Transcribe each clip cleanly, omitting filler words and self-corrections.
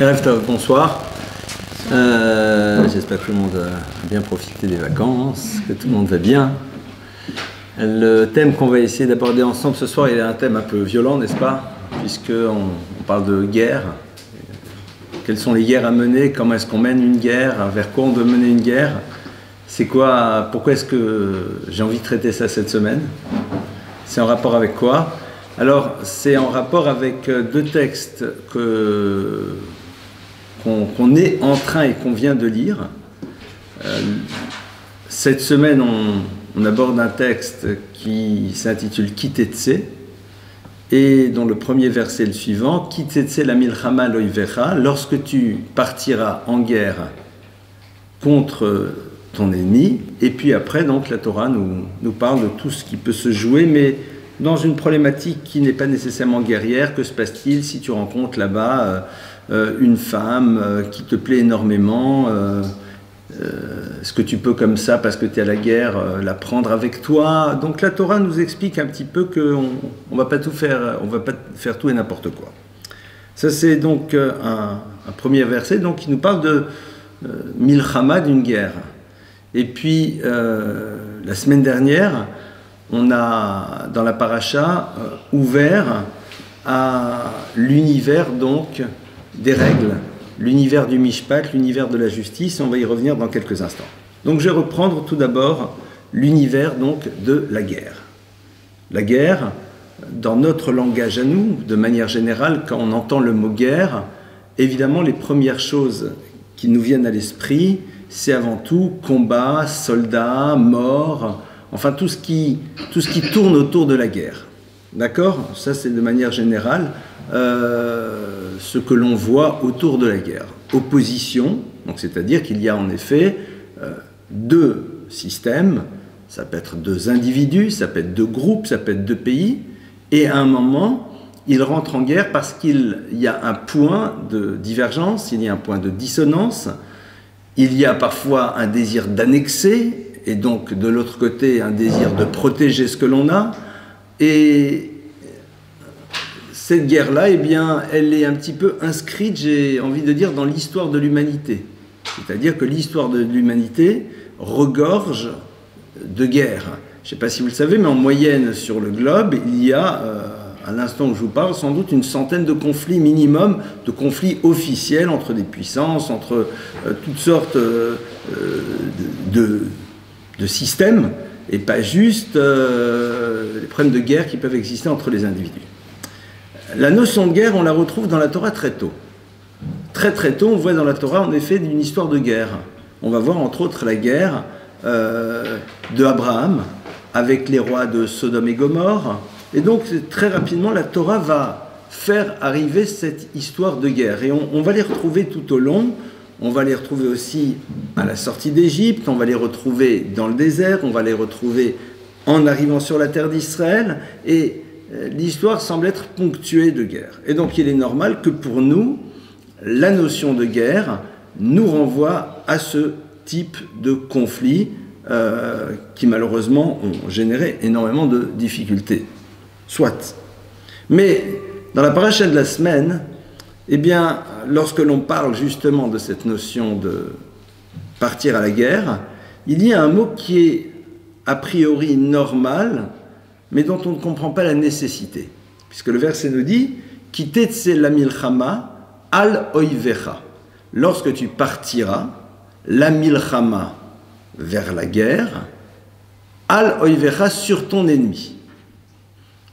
Erev Tov, bonsoir. J'espère que tout le monde a bien profité des vacances, que tout le monde va bien. Le thème qu'on va essayer d'aborder ensemble ce soir, il est un thème un peu violent, n'est-ce pas? Puisqu'on parle de guerre. Quelles sont les guerres à mener? Comment est-ce qu'on mène une guerre? Vers quoi on doit mener une guerre? C'est quoi? Pourquoi est-ce que j'ai envie de traiter ça cette semaine? C'est en rapport avec quoi? Alors, c'est en rapport avec deux textes qu'on est en train et qu'on vient de lire. Cette semaine, on aborde un texte qui s'intitule Kitetse et dont le premier verset est le suivant: Kitetse la milchama loivecha, lorsque tu partiras en guerre contre ton ennemi. Et puis après, donc, la Torah nous parle de tout ce qui peut se jouer, mais dans une problématique qui n'est pas nécessairement guerrière. Que se passe-t-il si tu rencontres là-bas une femme qui te plaît énormément? Est-ce que tu peux comme ça, parce que tu es à la guerre, la prendre avec toi? Donc la Torah nous explique un petit peu qu'on ne va pas tout faire, on va pas faire tout et n'importe quoi. Ça, c'est donc un premier verset donc, qui nous parle de milchama, d'une guerre. Et puis la semaine dernière, on a dans la paracha ouvert à l'univers donc des règles, l'univers du mishpat, l'univers de la justice. On va y revenir dans quelques instants. Donc je vais reprendre tout d'abord l'univers donc de la guerre. La guerre, dans notre langage à nous, de manière générale, quand on entend le mot guerre, évidemment les premières choses qui nous viennent à l'esprit, c'est avant tout combat, soldats, morts, enfin tout ce qui tourne autour de la guerre. D'accord? Ça, c'est de manière générale ce que l'on voit autour de la guerre. Opposition, donc c'est-à-dire qu'il y a en effet deux systèmes, ça peut être deux individus, ça peut être deux groupes, ça peut être deux pays, et à un moment, ils rentrent en guerre parce qu'il y a un point de divergence, il y a un point de dissonance, il y a parfois un désir d'annexer, et donc de l'autre côté un désir de protéger ce que l'on a, et cette guerre-là, eh bien, elle est un petit peu inscrite, j'ai envie de dire, dans l'histoire de l'humanité. C'est-à-dire que l'histoire de l'humanité regorge de guerres. Je ne sais pas si vous le savez, mais en moyenne sur le globe, il y a, à l'instant où je vous parle, sans doute une centaine de conflits minimum, de conflits officiels entre des puissances, entre toutes sortes de systèmes, et pas juste les problèmes de guerre qui peuvent exister entre les individus. La notion de guerre, on la retrouve dans la Torah très tôt. Très très tôt, on voit dans la Torah en effet une histoire de guerre. On va voir entre autres la guerre de Abraham avec les rois de Sodome et Gomorrhe. Et donc très rapidement, la Torah va faire arriver cette histoire de guerre. Et on va les retrouver tout au long. On va les retrouver aussi à la sortie d'Égypte, on va les retrouver dans le désert, on va les retrouver en arrivant sur la terre d'Israël. Et l'histoire semble être ponctuée de guerre. Et donc il est normal que pour nous, la notion de guerre nous renvoie à ce type de conflits qui malheureusement ont généré énormément de difficultés. Soit. Mais dans la paracha de la semaine, eh bien, lorsque l'on parle justement de cette notion de partir à la guerre, il y a un mot qui est a priori normal, mais dont on ne comprend pas la nécessité. Puisque le verset nous dit « Kitetse la milchama al oivecha » lorsque tu partiras, la milchama vers la guerre, al oivecha sur ton ennemi.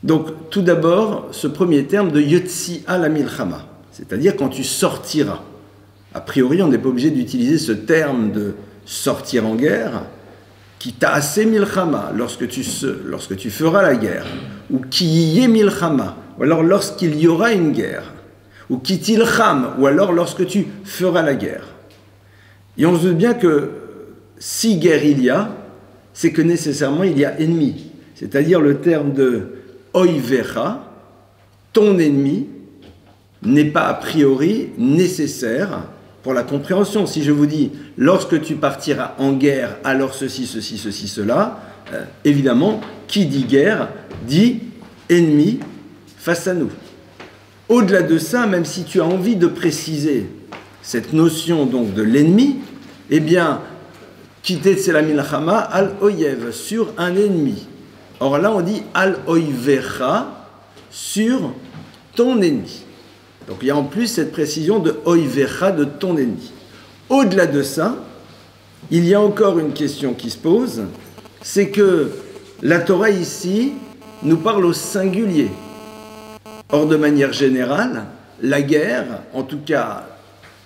Donc, tout d'abord, ce premier terme de yotzi al la milchama, c'est-à-dire quand tu sortiras. A priori, on n'est pas obligé d'utiliser ce terme de sortir en guerre, qui ta'ase milchama, lorsque tu feras la guerre, ou qui y est milchama, ou alors lorsqu'il y aura une guerre, ou qui tilcham, ou alors lorsque tu feras la guerre. Et on se doute bien que si guerre il y a, c'est que nécessairement il y a ennemi. C'est-à-dire le terme de oivecha, ton ennemi, n'est pas a priori nécessaire pour la compréhension. Si je vous dis, lorsque tu partiras en guerre, alors ceci, ceci, ceci, cela, évidemment, qui dit guerre, dit ennemi face à nous. Au-delà de ça, même si tu as envie de préciser cette notion donc de l'ennemi, eh bien, Kitetse la milchama al oyev, sur un ennemi. Or là, on dit al oivecha, sur ton ennemi. Donc il y a en plus cette précision de oivecha, de ton ennemi. Au-delà de ça, il y a encore une question qui se pose, c'est que la Torah ici nous parle au singulier. Or, de manière générale, la guerre, en tout cas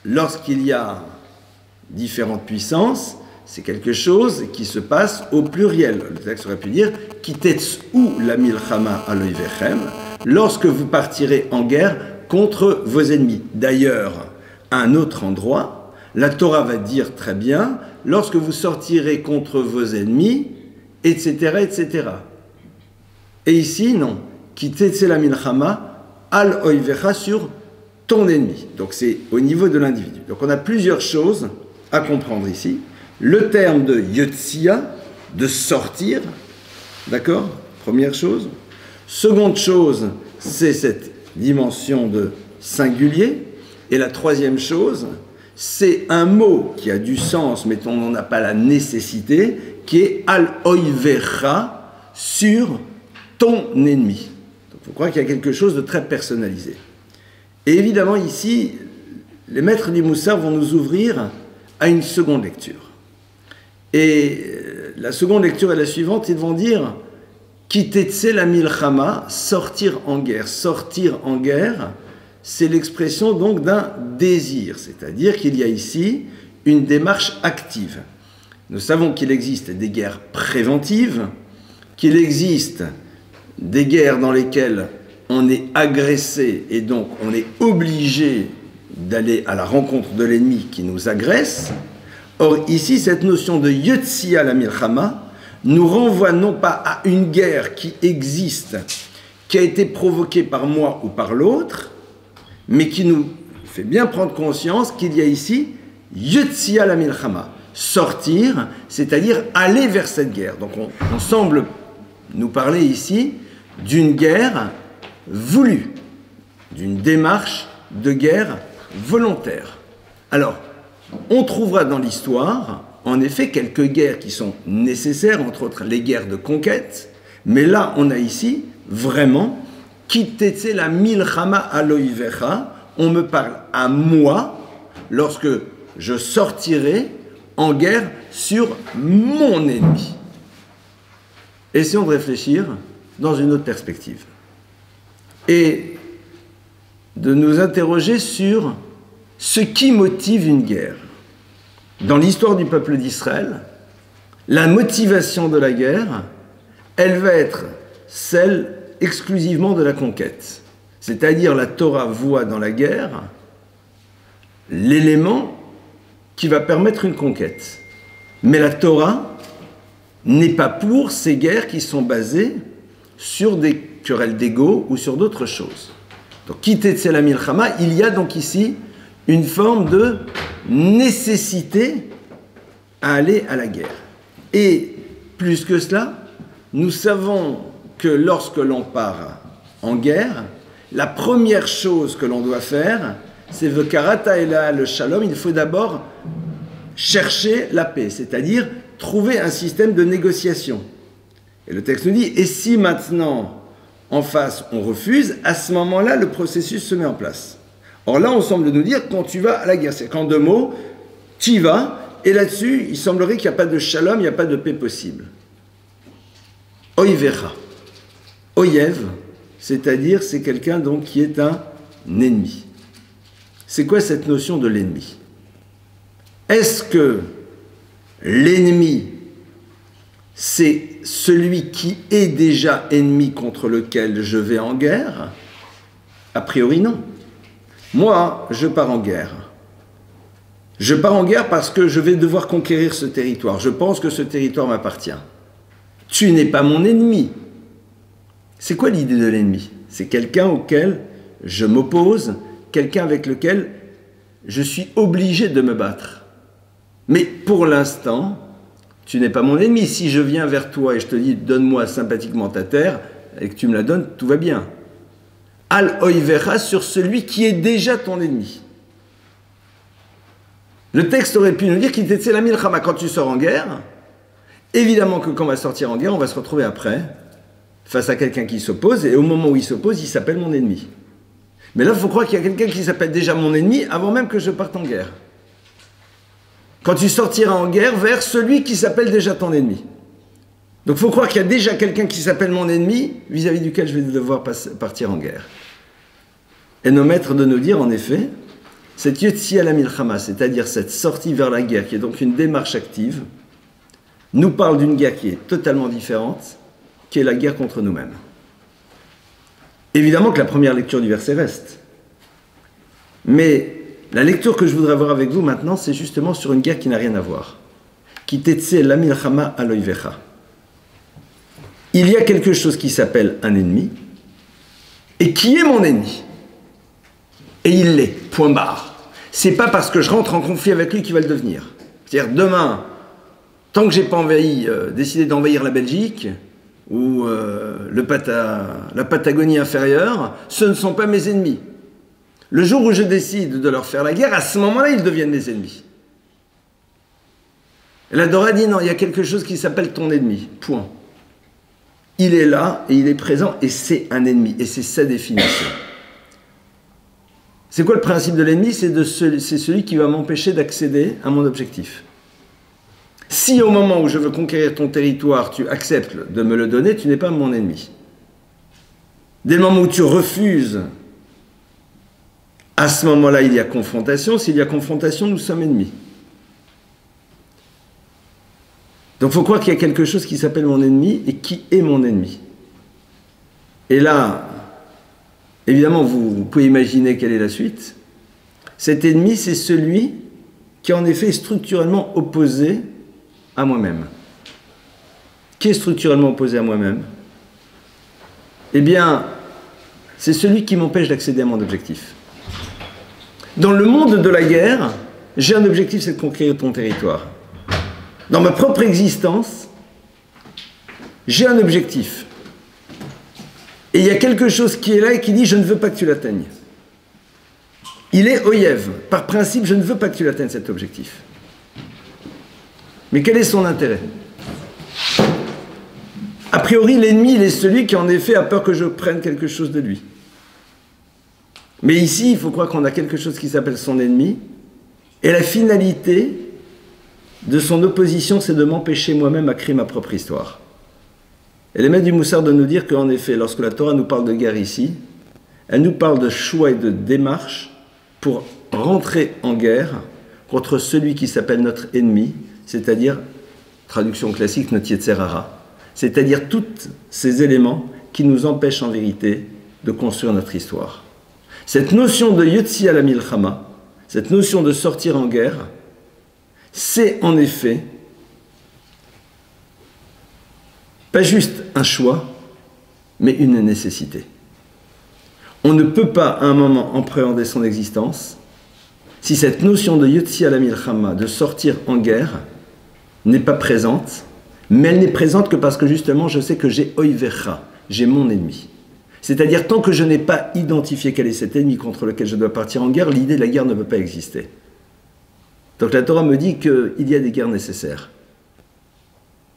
lorsqu'il y a différentes puissances, c'est quelque chose qui se passe au pluriel. Le texte aurait pu dire « Kitetsu la milchama aloivechem » lorsque vous partirez en guerre contre vos ennemis. D'ailleurs, à un autre endroit, la Torah va dire très bien « lorsque vous sortirez contre vos ennemis », etc., etc. Et ici, non. « Kitetsu la milchama aloivechem » sur ton ennemi. Donc c'est au niveau de l'individu. Donc on a plusieurs choses à comprendre ici. Le terme de Yotsia, de sortir, d'accord? Première chose. Seconde chose, c'est cette dimension de singulier. Et la troisième chose, c'est un mot qui a du sens, mais dont on n'a pas la nécessité, qui est al-oivecha, sur ton ennemi. Donc il faut croire qu'il y a quelque chose de très personnalisé. Et évidemment, ici, les maîtres du Moussar vont nous ouvrir à une seconde lecture. Et la seconde lecture est la suivante, ils vont dire Kitetse la milchama, sortir en guerre. Sortir en guerre, c'est l'expression donc d'un désir, c'est-à-dire qu'il y a ici une démarche active. Nous savons qu'il existe des guerres préventives, qu'il existe des guerres dans lesquelles on est agressé et donc on est obligé d'aller à la rencontre de l'ennemi qui nous agresse. Or, ici, cette notion de Yotsia la milchama nous renvoie non pas à une guerre qui existe, qui a été provoquée par moi ou par l'autre, mais qui nous fait bien prendre conscience qu'il y a ici Yotsia la milchama, sortir, c'est-à-dire aller vers cette guerre. Donc, on semble nous parler ici d'une guerre voulue, d'une démarche de guerre volontaire. Alors, on trouvera dans l'histoire, en effet, quelques guerres qui sont nécessaires, entre autres les guerres de conquête, mais là, on a ici, vraiment, Kitetse la milchama aloivecha, on me parle à moi, lorsque je sortirai en guerre sur mon ennemi. Essayons de réfléchir dans une autre perspective. Et de nous interroger sur ce qui motive une guerre. Dans l'histoire du peuple d'Israël, la motivation de la guerre, elle va être celle exclusivement de la conquête. C'est-à-dire la Torah voit dans la guerre l'élément qui va permettre une conquête. Mais la Torah n'est pas pour ces guerres qui sont basées sur des querelles d'ego ou sur d'autres choses. Donc, Kitetse la milchama, il y a donc ici une forme de nécessité à aller à la guerre. Et plus que cela, nous savons que lorsque l'on part en guerre, la première chose que l'on doit faire, c'est Vekarata Ela le shalom, il faut d'abord chercher la paix, c'est-à-dire trouver un système de négociation. Et le texte nous dit, et si maintenant en face on refuse, à ce moment-là le processus se met en place. Or là on semble nous dire quand tu vas à la guerre, c'est qu'en 2 mots, tu y vas, et là-dessus il semblerait qu'il n'y a pas de shalom, il n'y a pas de paix possible. Oivecha, oyev, c'est-à-dire c'est quelqu'un donc qui est un ennemi. C'est quoi cette notion de l'ennemi? Est-ce que l'ennemi, c'est celui qui est déjà ennemi contre lequel je vais en guerre? A priori, non. Moi, je pars en guerre. Je pars en guerre parce que je vais devoir conquérir ce territoire. Je pense que ce territoire m'appartient. Tu n'es pas mon ennemi. C'est quoi l'idée de l'ennemi? C'est quelqu'un auquel je m'oppose, quelqu'un avec lequel je suis obligé de me battre. Mais pour l'instant, tu n'es pas mon ennemi. Si je viens vers toi et je te dis « donne-moi sympathiquement ta terre » et que tu me la donnes, tout va bien. Al oivecha sur celui qui est déjà ton ennemi. Le texte aurait pu nous dire qu'il était la milchama quand tu sors en guerre. Évidemment que quand on va sortir en guerre, on va se retrouver après, face à quelqu'un qui s'oppose, et au moment où il s'oppose, il s'appelle mon ennemi. Mais là, il faut croire qu'il y a quelqu'un qui s'appelle déjà mon ennemi avant même que je parte en guerre. Quand tu sortiras en guerre vers celui qui s'appelle déjà ton ennemi. Donc il faut croire qu'il y a déjà quelqu'un qui s'appelle mon ennemi, vis-à-vis duquel je vais devoir partir en guerre. Et nos maîtres de nous dire, en effet, cette Yotzi à la Milchama, c'est-à-dire cette sortie vers la guerre, qui est donc une démarche active, nous parle d'une guerre qui est totalement différente, qui est la guerre contre nous-mêmes. Évidemment que la première lecture du verset reste. Mais la lecture que je voudrais avoir avec vous maintenant, c'est justement sur une guerre qui n'a rien à voir. Ki tetse la milchama aloivecha. Il y a quelque chose qui s'appelle un ennemi, et qui est mon ennemi. Et il l'est, point barre. C'est pas parce que je rentre en conflit avec lui qu'il va le devenir. C'est-à-dire, demain, tant que j'ai pas décidé d'envahir la Belgique, ou la Patagonie inférieure, ce ne sont pas mes ennemis. Le jour où je décide de leur faire la guerre, à ce moment-là, ils deviennent mes ennemis. Et la Torah dit non, il y a quelque chose qui s'appelle ton ennemi. Point. Il est là et il est présent et c'est un ennemi. Et c'est sa définition. C'est quoi le principe de l'ennemi? C'est celui qui va m'empêcher d'accéder à mon objectif. Si au moment où je veux conquérir ton territoire, tu acceptes de me le donner, tu n'es pas mon ennemi. Dès le moment où tu refuses, à ce moment-là, il y a confrontation. S'il y a confrontation, nous sommes ennemis. Donc il faut croire qu'il y a quelque chose qui s'appelle mon ennemi et qui est mon ennemi. Et là, évidemment, vous pouvez imaginer quelle est la suite. Cet ennemi, c'est celui qui en effet est structurellement opposé à moi-même. Qui est structurellement opposé à moi-même? Eh bien, c'est celui qui m'empêche d'accéder à mon objectif. Dans le monde de la guerre, j'ai un objectif, c'est de conquérir ton territoire. Dans ma propre existence, j'ai un objectif. Et il y a quelque chose qui est là et qui dit « je ne veux pas que tu l'atteignes ». Il est oyev. Par principe, je ne veux pas que tu l'atteignes, cet objectif. Mais quel est son intérêt? A priori, l'ennemi, il est celui qui en effet a peur que je prenne quelque chose de lui. Mais ici, il faut croire qu'on a quelque chose qui s'appelle son ennemi. Et la finalité de son opposition, c'est de m'empêcher moi-même à créer ma propre histoire. Et les maîtres du Moussard de nous dire qu'en effet, lorsque la Torah nous parle de guerre ici, elle nous parle de choix et de démarche pour rentrer en guerre contre celui qui s'appelle notre ennemi, c'est-à-dire, traduction classique, notre Yetzer Hara, c'est-à-dire tous ces éléments qui nous empêchent en vérité de construire notre histoire. Cette notion de Yotzi à la Milchama, cette notion de sortir en guerre, c'est en effet pas juste un choix, mais une nécessité. On ne peut pas à un moment appréhender son existence si cette notion de Yotzi à la Milchama, de sortir en guerre, n'est pas présente, mais elle n'est présente que parce que justement je sais que j'ai Oivecha, j'ai mon ennemi. C'est-à-dire tant que je n'ai pas identifié quel est cet ennemi contre lequel je dois partir en guerre, l'idée de la guerre ne peut pas exister. Donc la Torah me dit qu'il y a des guerres nécessaires.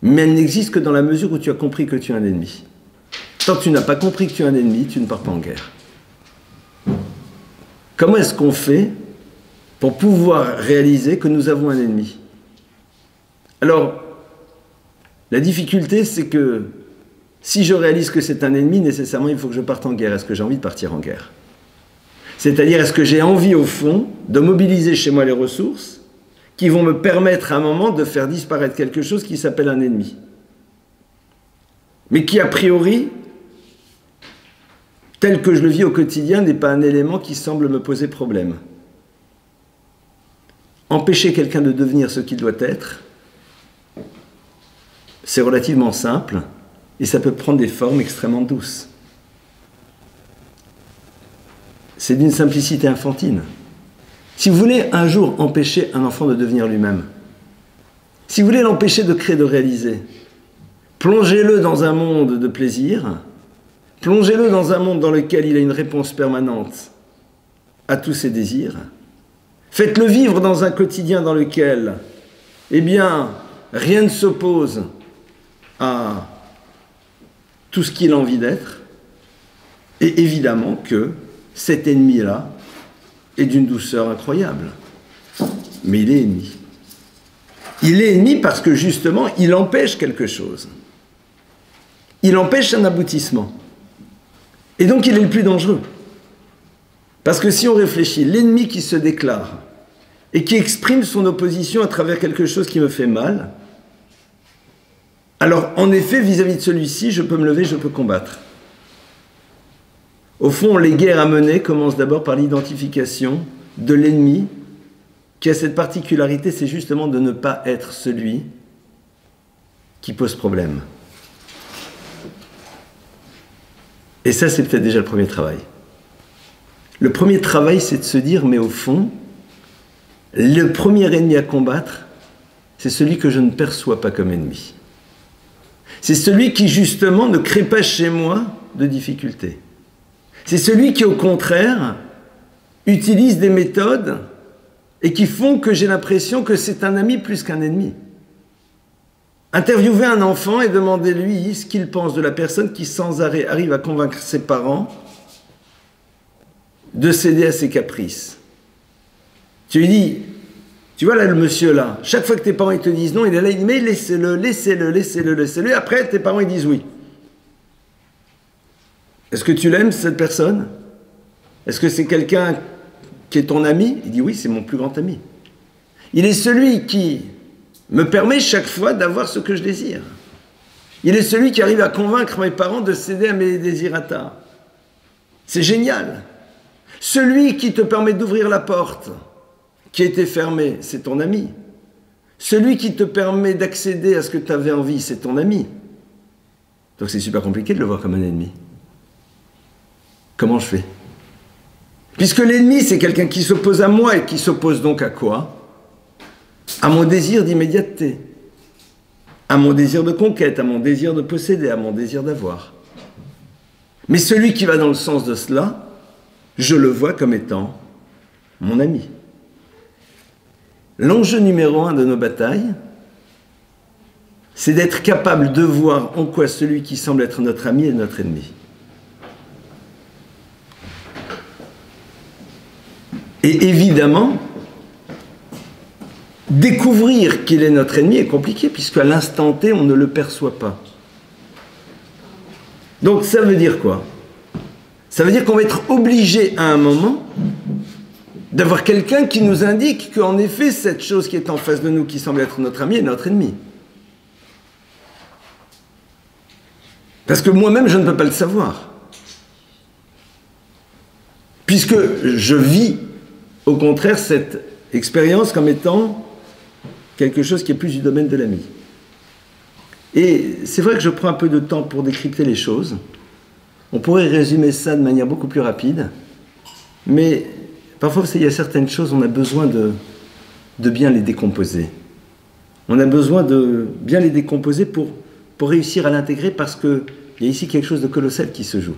Mais elles n'existent que dans la mesure où tu as compris que tu es un ennemi. Tant que tu n'as pas compris que tu es un ennemi, tu ne pars pas en guerre. Comment est-ce qu'on fait pour pouvoir réaliser que nous avons un ennemi? Alors, la difficulté, c'est que si je réalise que c'est un ennemi, nécessairement, il faut que je parte en guerre. Est-ce que j'ai envie de partir en guerre? C'est-à-dire, est-ce que j'ai envie, au fond, de mobiliser chez moi les ressources qui vont me permettre à un moment de faire disparaître quelque chose qui s'appelle un ennemi, mais qui, a priori, tel que je le vis au quotidien, n'est pas un élément qui semble me poser problème. Empêcher quelqu'un de devenir ce qu'il doit être, c'est relativement simple, et ça peut prendre des formes extrêmement douces. C'est d'une simplicité infantine. Si vous voulez un jour empêcher un enfant de devenir lui-même, si vous voulez l'empêcher de créer, de réaliser, plongez-le dans un monde de plaisir, plongez-le dans un monde dans lequel il a une réponse permanente à tous ses désirs, Faites-le vivre dans un quotidien dans lequel, eh bien, rien ne s'oppose à tout ce qu'il a envie d'être. Et évidemment que cet ennemi-là est d'une douceur incroyable. Mais il est ennemi. Il est ennemi parce que justement, il empêche quelque chose. Il empêche un aboutissement. Et donc, il est le plus dangereux. Parce que si on réfléchit, l'ennemi qui se déclare et qui exprime son opposition à travers quelque chose qui me fait mal, alors en effet, vis-à-vis de celui-ci, je peux me lever, je peux combattre. Au fond, les guerres à mener commencent d'abord par l'identification de l'ennemi qui a cette particularité, c'est justement de ne pas être celui qui pose problème. Et ça, c'est peut-être déjà le premier travail. Le premier travail, c'est de se dire, mais au fond, le premier ennemi à combattre, c'est celui que je ne perçois pas comme ennemi. C'est celui qui, justement, ne crée pas chez moi de difficultés. C'est celui qui, au contraire, utilise des méthodes et qui font que j'ai l'impression que c'est un ami plus qu'un ennemi. Interviewez un enfant et demandez-lui ce qu'il pense de la personne qui sans arrêt arrive à convaincre ses parents de céder à ses caprices. Tu lui dis, tu vois là le monsieur là, chaque fois que tes parents ils te disent non, il est là, il dit mais laissez-le, laissez-le, laissez-le, laissez-le, et après tes parents ils disent oui. Est-ce que tu l'aimes cette personne? Est-ce que c'est quelqu'un qui est ton ami? Il dit oui, c'est mon plus grand ami. Il est celui qui me permet chaque fois d'avoir ce que je désire. Il est celui qui arrive à convaincre mes parents de céder à mes désirata. C'est génial. Celui qui te permet d'ouvrir la porte qui était fermée, c'est ton ami. Celui qui te permet d'accéder à ce que tu avais envie, c'est ton ami. Donc c'est super compliqué de le voir comme un ennemi. Comment je fais? Puisque l'ennemi, c'est quelqu'un qui s'oppose à moi et qui s'oppose donc à quoi? À mon désir d'immédiateté, à mon désir de conquête, à mon désir de posséder, à mon désir d'avoir. Mais celui qui va dans le sens de cela, je le vois comme étant mon ami. L'enjeu numéro 1 de nos batailles, c'est d'être capable de voir en quoi celui qui semble être notre ami est notre ennemi. Et évidemment, découvrir qu'il est notre ennemi est compliqué, puisqu'à l'instant T, on ne le perçoit pas. Donc ça veut dire quoi? Ça veut dire qu'on va être obligé à un moment d'avoir quelqu'un qui nous indique qu'en effet, cette chose qui est en face de nous, qui semble être notre ami, est notre ennemi. Parce que moi-même, je ne peux pas le savoir. Puisque je vis, au contraire, cette expérience comme étant quelque chose qui est plus du domaine de l'ami. Et c'est vrai que je prends un peu de temps pour décrypter les choses. On pourrait résumer ça de manière beaucoup plus rapide, mais parfois, il y a certaines choses, on a besoin de bien les décomposer. On a besoin de bien les décomposer pour réussir à l'intégrer, parce qu'il y a ici quelque chose de colossal qui se joue.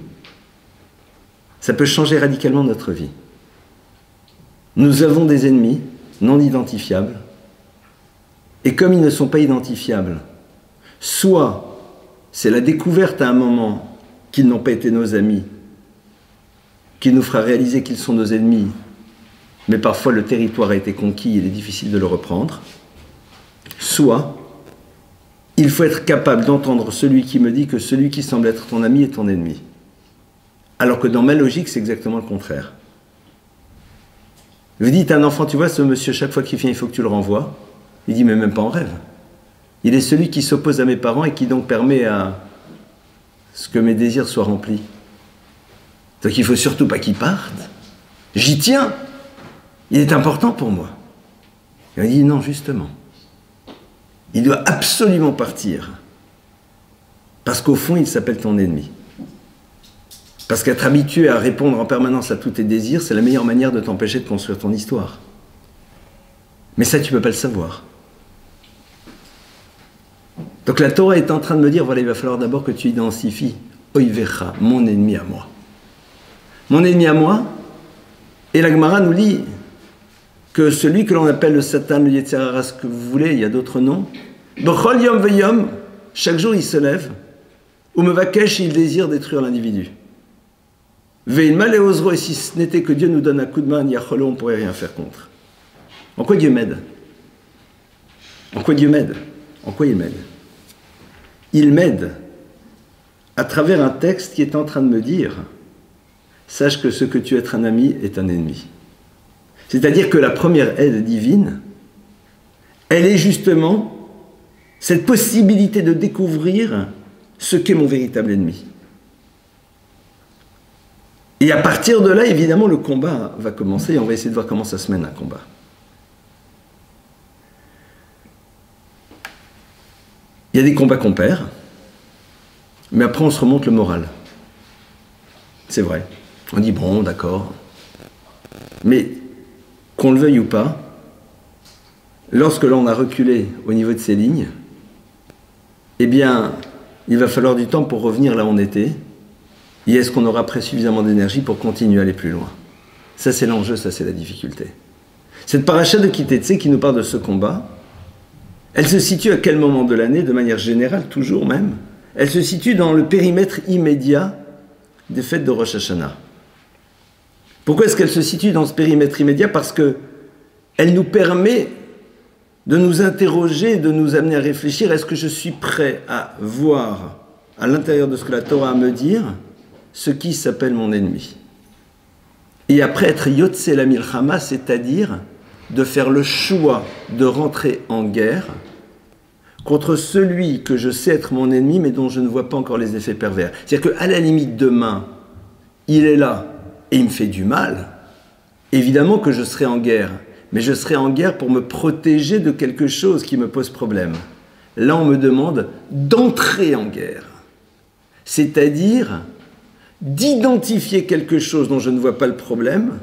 Ça peut changer radicalement notre vie. Nous avons des ennemis non identifiables, et comme ils ne sont pas identifiables, soit c'est la découverte à un moment qu'ils n'ont pas été nos amis, qui nous fera réaliser qu'ils sont nos ennemis, mais parfois le territoire a été conquis, il est difficile de le reprendre, soit il faut être capable d'entendre celui qui me dit que celui qui semble être ton ami est ton ennemi. Alors que dans ma logique, c'est exactement le contraire. Vous dites à un enfant, tu vois, ce monsieur, chaque fois qu'il vient, il faut que tu le renvoies. Il dit, mais même pas en rêve. Il est celui qui s'oppose à mes parents et qui donc permet à ce que mes désirs soient remplis. Donc il ne faut surtout pas qu'il parte. J'y tiens. Il est important pour moi. Il m'a dit, non, justement. Il doit absolument partir. Parce qu'au fond, il s'appelle ton ennemi. Parce qu'être habitué à répondre en permanence à tous tes désirs, c'est la meilleure manière de t'empêcher de construire ton histoire. Mais ça, tu ne peux pas le savoir. Donc la Torah est en train de me dire, voilà, il va falloir d'abord que tu identifies Oivecha, mon ennemi à moi. Mon ennemi à moi, et la Gemara nous dit, que celui que l'on appelle le Satan, le Yetzer Hara, ce que vous voulez, il y a d'autres noms, B'chol yom veyom, chaque jour il se lève, ou mevakesh, il désire détruire l'individu. Veilma le osro, et si ce n'était que Dieu nous donne un coup de main, yacholo, on ne pourrait rien faire contre. En quoi Dieu m'aide? En quoi Dieu m'aide? En quoi il m'aide? Il m'aide à travers un texte qui est en train de me dire « Sache que ce que tu es être un ami est un ennemi ». C'est-à-dire que la première aide divine, elle est justement cette possibilité de découvrir ce qu'est mon véritable ennemi. Et à partir de là, évidemment, le combat va commencer et on va essayer de voir comment ça se mène un combat. Il y a des combats qu'on perd, mais après on se remonte le moral. C'est vrai. On dit bon, d'accord. Mais qu'on le veuille ou pas, lorsque l'on a reculé au niveau de ces lignes, eh bien, il va falloir du temps pour revenir là où on était. Et est-ce qu'on aura après suffisamment d'énergie pour continuer à aller plus loin? Ça, c'est l'enjeu, ça, c'est la difficulté. Cette paracha de Ki Teitzei qui nous parle de ce combat, elle se situe à quel moment de l'année, de manière générale, toujours même? Elle se situe dans le périmètre immédiat des fêtes de Rosh Hashanah. Pourquoi est-ce qu'elle se situe dans ce périmètre immédiat? Parce qu'elle nous permet de nous interroger, de nous amener à réfléchir. Est-ce que je suis prêt à voir, à l'intérieur de ce que la Torah a à me dire, ce qui s'appelle mon ennemi? Et après être Yotze la Milchama, c'est-à-dire de faire le choix de rentrer en guerre contre celui que je sais être mon ennemi, mais dont je ne vois pas encore les effets pervers. C'est-à-dire qu'à la limite, demain, il est là et il me fait du mal. Évidemment que je serai en guerre, mais je serai en guerre pour me protéger de quelque chose qui me pose problème. Là, on me demande d'entrer en guerre. C'est-à-dire d'identifier quelque chose dont je ne vois pas le problème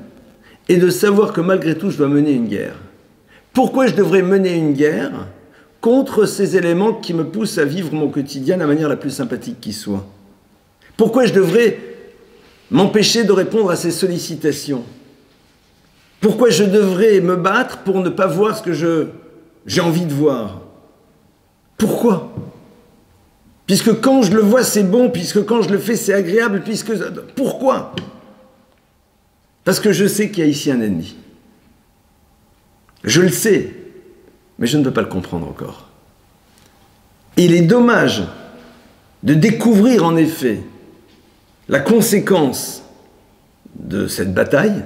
et de savoir que malgré tout, je dois mener une guerre. Pourquoi je devrais mener une guerre contre ces éléments qui me poussent à vivre mon quotidien de la manière la plus sympathique qui soit? Pourquoi je devrais m'empêcher de répondre à ces sollicitations? Pourquoi je devrais me battre pour ne pas voir ce que j'ai envie de voir? Pourquoi? Puisque quand je le vois, c'est bon, puisque quand je le fais, c'est agréable, puisque... Pourquoi? Parce que je sais qu'il y a ici un ennemi. Je le sais, mais je ne peux pas le comprendre encore. Il est dommage de découvrir en effet la conséquence de cette bataille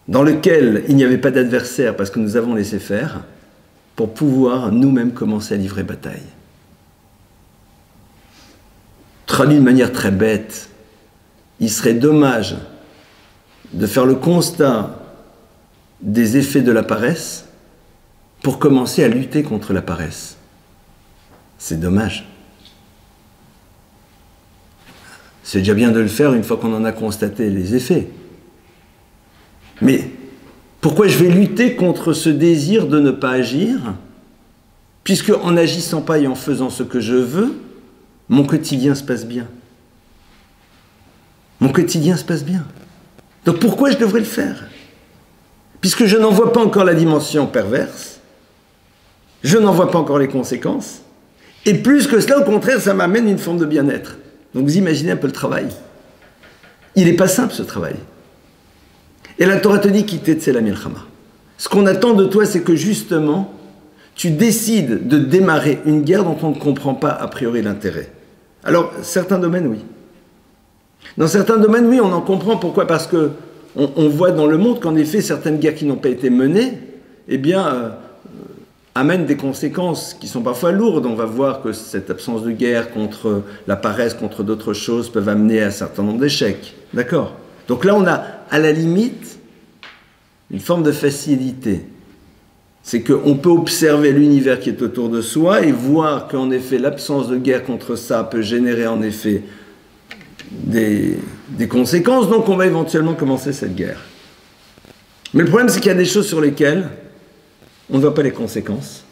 dans laquelle il n'y avait pas d'adversaire parce que nous avons laissé faire pour pouvoir nous-mêmes commencer à livrer bataille. Traduit de manière très bête, il serait dommage de faire le constat des effets de la paresse pour commencer à lutter contre la paresse. C'est dommage. C'est déjà bien de le faire une fois qu'on en a constaté les effets. Mais pourquoi je vais lutter contre ce désir de ne pas agir, puisque en n'agissant pas et en faisant ce que je veux, mon quotidien se passe bien. Mon quotidien se passe bien. Donc pourquoi je devrais le faire? Puisque je n'en vois pas encore la dimension perverse, je n'en vois pas encore les conséquences, et plus que cela, au contraire, ça m'amène une forme de bien-être. Donc vous imaginez un peu le travail. Il n'est pas simple ce travail. Et la Torah te dit Ki Teitzei la Milchama. Ce qu'on attend de toi, c'est que justement, tu décides de démarrer une guerre dont on ne comprend pas a priori l'intérêt. Alors, certains domaines, oui. Dans certains domaines, oui, on en comprend. Pourquoi? Parce que on voit dans le monde qu'en effet, certaines guerres qui n'ont pas été menées, eh bien, amènent des conséquences qui sont parfois lourdes. On va voir que cette absence de guerre contre la paresse, contre d'autres choses, peuvent amener à un certain nombre d'échecs. D'accord? Donc là, on a, à la limite, une forme de facilité. C'est qu'on peut observer l'univers qui est autour de soi et voir qu'en effet, l'absence de guerre contre ça peut générer en effet des conséquences. Donc on va éventuellement commencer cette guerre. Mais le problème, c'est qu'il y a des choses sur lesquelles on ne voit pas les conséquences.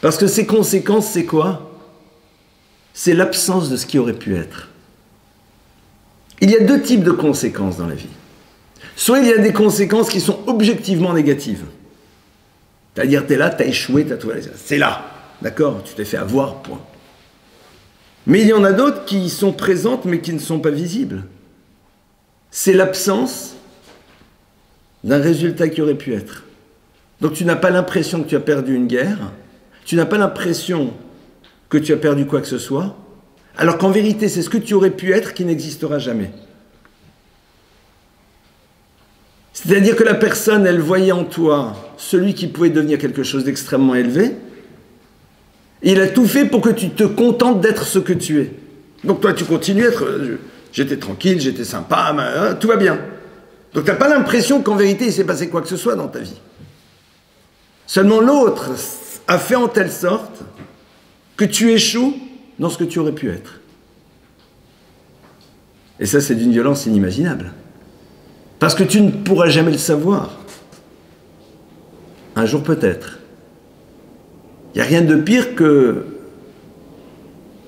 Parce que ces conséquences, c'est quoi? C'est l'absence de ce qui aurait pu être. Il y a deux types de conséquences dans la vie. soit il y a des conséquences qui sont objectivement négatives. C'est-à-dire, tu es là, tu as échoué, tu as tout. C'est là, d'accord? Tu t'es fait avoir, point. Mais il y en a d'autres qui sont présentes mais qui ne sont pas visibles. C'est l'absence d'un résultat qui aurait pu être. Donc tu n'as pas l'impression que tu as perdu une guerre, tu n'as pas l'impression que tu as perdu quoi que ce soit, alors qu'en vérité c'est ce que tu aurais pu être qui n'existera jamais. C'est-à-dire que la personne, elle voyait en toi celui qui pouvait devenir quelque chose d'extrêmement élevé, et il a tout fait pour que tu te contentes d'être ce que tu es. Donc toi tu continues à être, j'étais tranquille, j'étais sympa, tout va bien. Donc tu n'as pas l'impression qu'en vérité il s'est passé quoi que ce soit dans ta vie. Seulement l'autre a fait en telle sorte que tu échoues dans ce que tu aurais pu être. Et ça, c'est d'une violence inimaginable. Parce que tu ne pourras jamais le savoir. Un jour peut-être. Il n'y a rien de pire que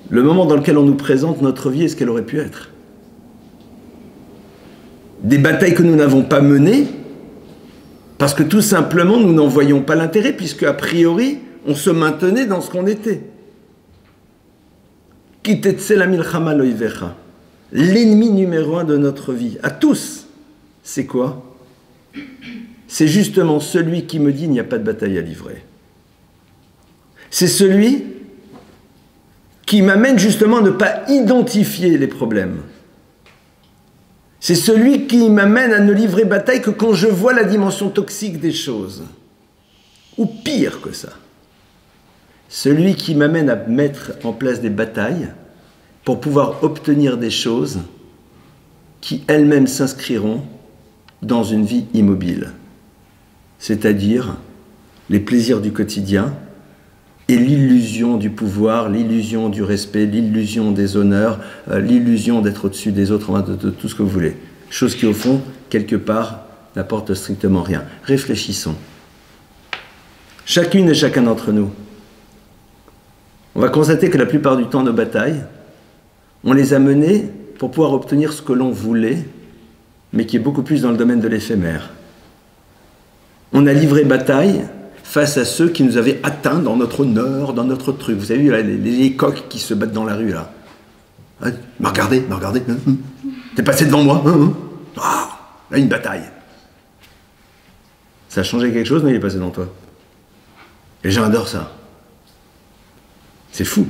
le moment dans lequel on nous présente notre vie et ce qu'elle aurait pu être. Des batailles que nous n'avons pas menées, parce que tout simplement, nous n'en voyions pas l'intérêt, puisque a priori, on se maintenait dans ce qu'on était. L'ennemi numéro un de notre vie, à tous, c'est quoi? C'est justement celui qui me dit il n'y a pas de bataille à livrer. C'est celui qui m'amène justement à ne pas identifier les problèmes. C'est celui qui m'amène à ne livrer bataille que quand je vois la dimension toxique des choses. Ou pire que ça. Celui qui m'amène à mettre en place des batailles pour pouvoir obtenir des choses qui elles-mêmes s'inscriront dans une vie immobile. C'est-à-dire les plaisirs du quotidien et l'illusion du pouvoir, l'illusion du respect, l'illusion des honneurs, l'illusion d'être au-dessus des autres, de tout ce que vous voulez. Chose qui, au fond, quelque part, n'apporte strictement rien. Réfléchissons. Chacune et chacun d'entre nous, on va constater que la plupart du temps, nos batailles, on les a menées pour pouvoir obtenir ce que l'on voulait, mais qui est beaucoup plus dans le domaine de l'éphémère. On a livré bataille face à ceux qui nous avaient atteints dans notre honneur, dans notre truc. Vous avez vu là, les coqs qui se battent dans la rue, là. Hein, m'a regardé. T'es passé devant moi. Là, une bataille. Ça a changé quelque chose, mais il est passé devant toi. Et les gens adorent ça. C'est fou.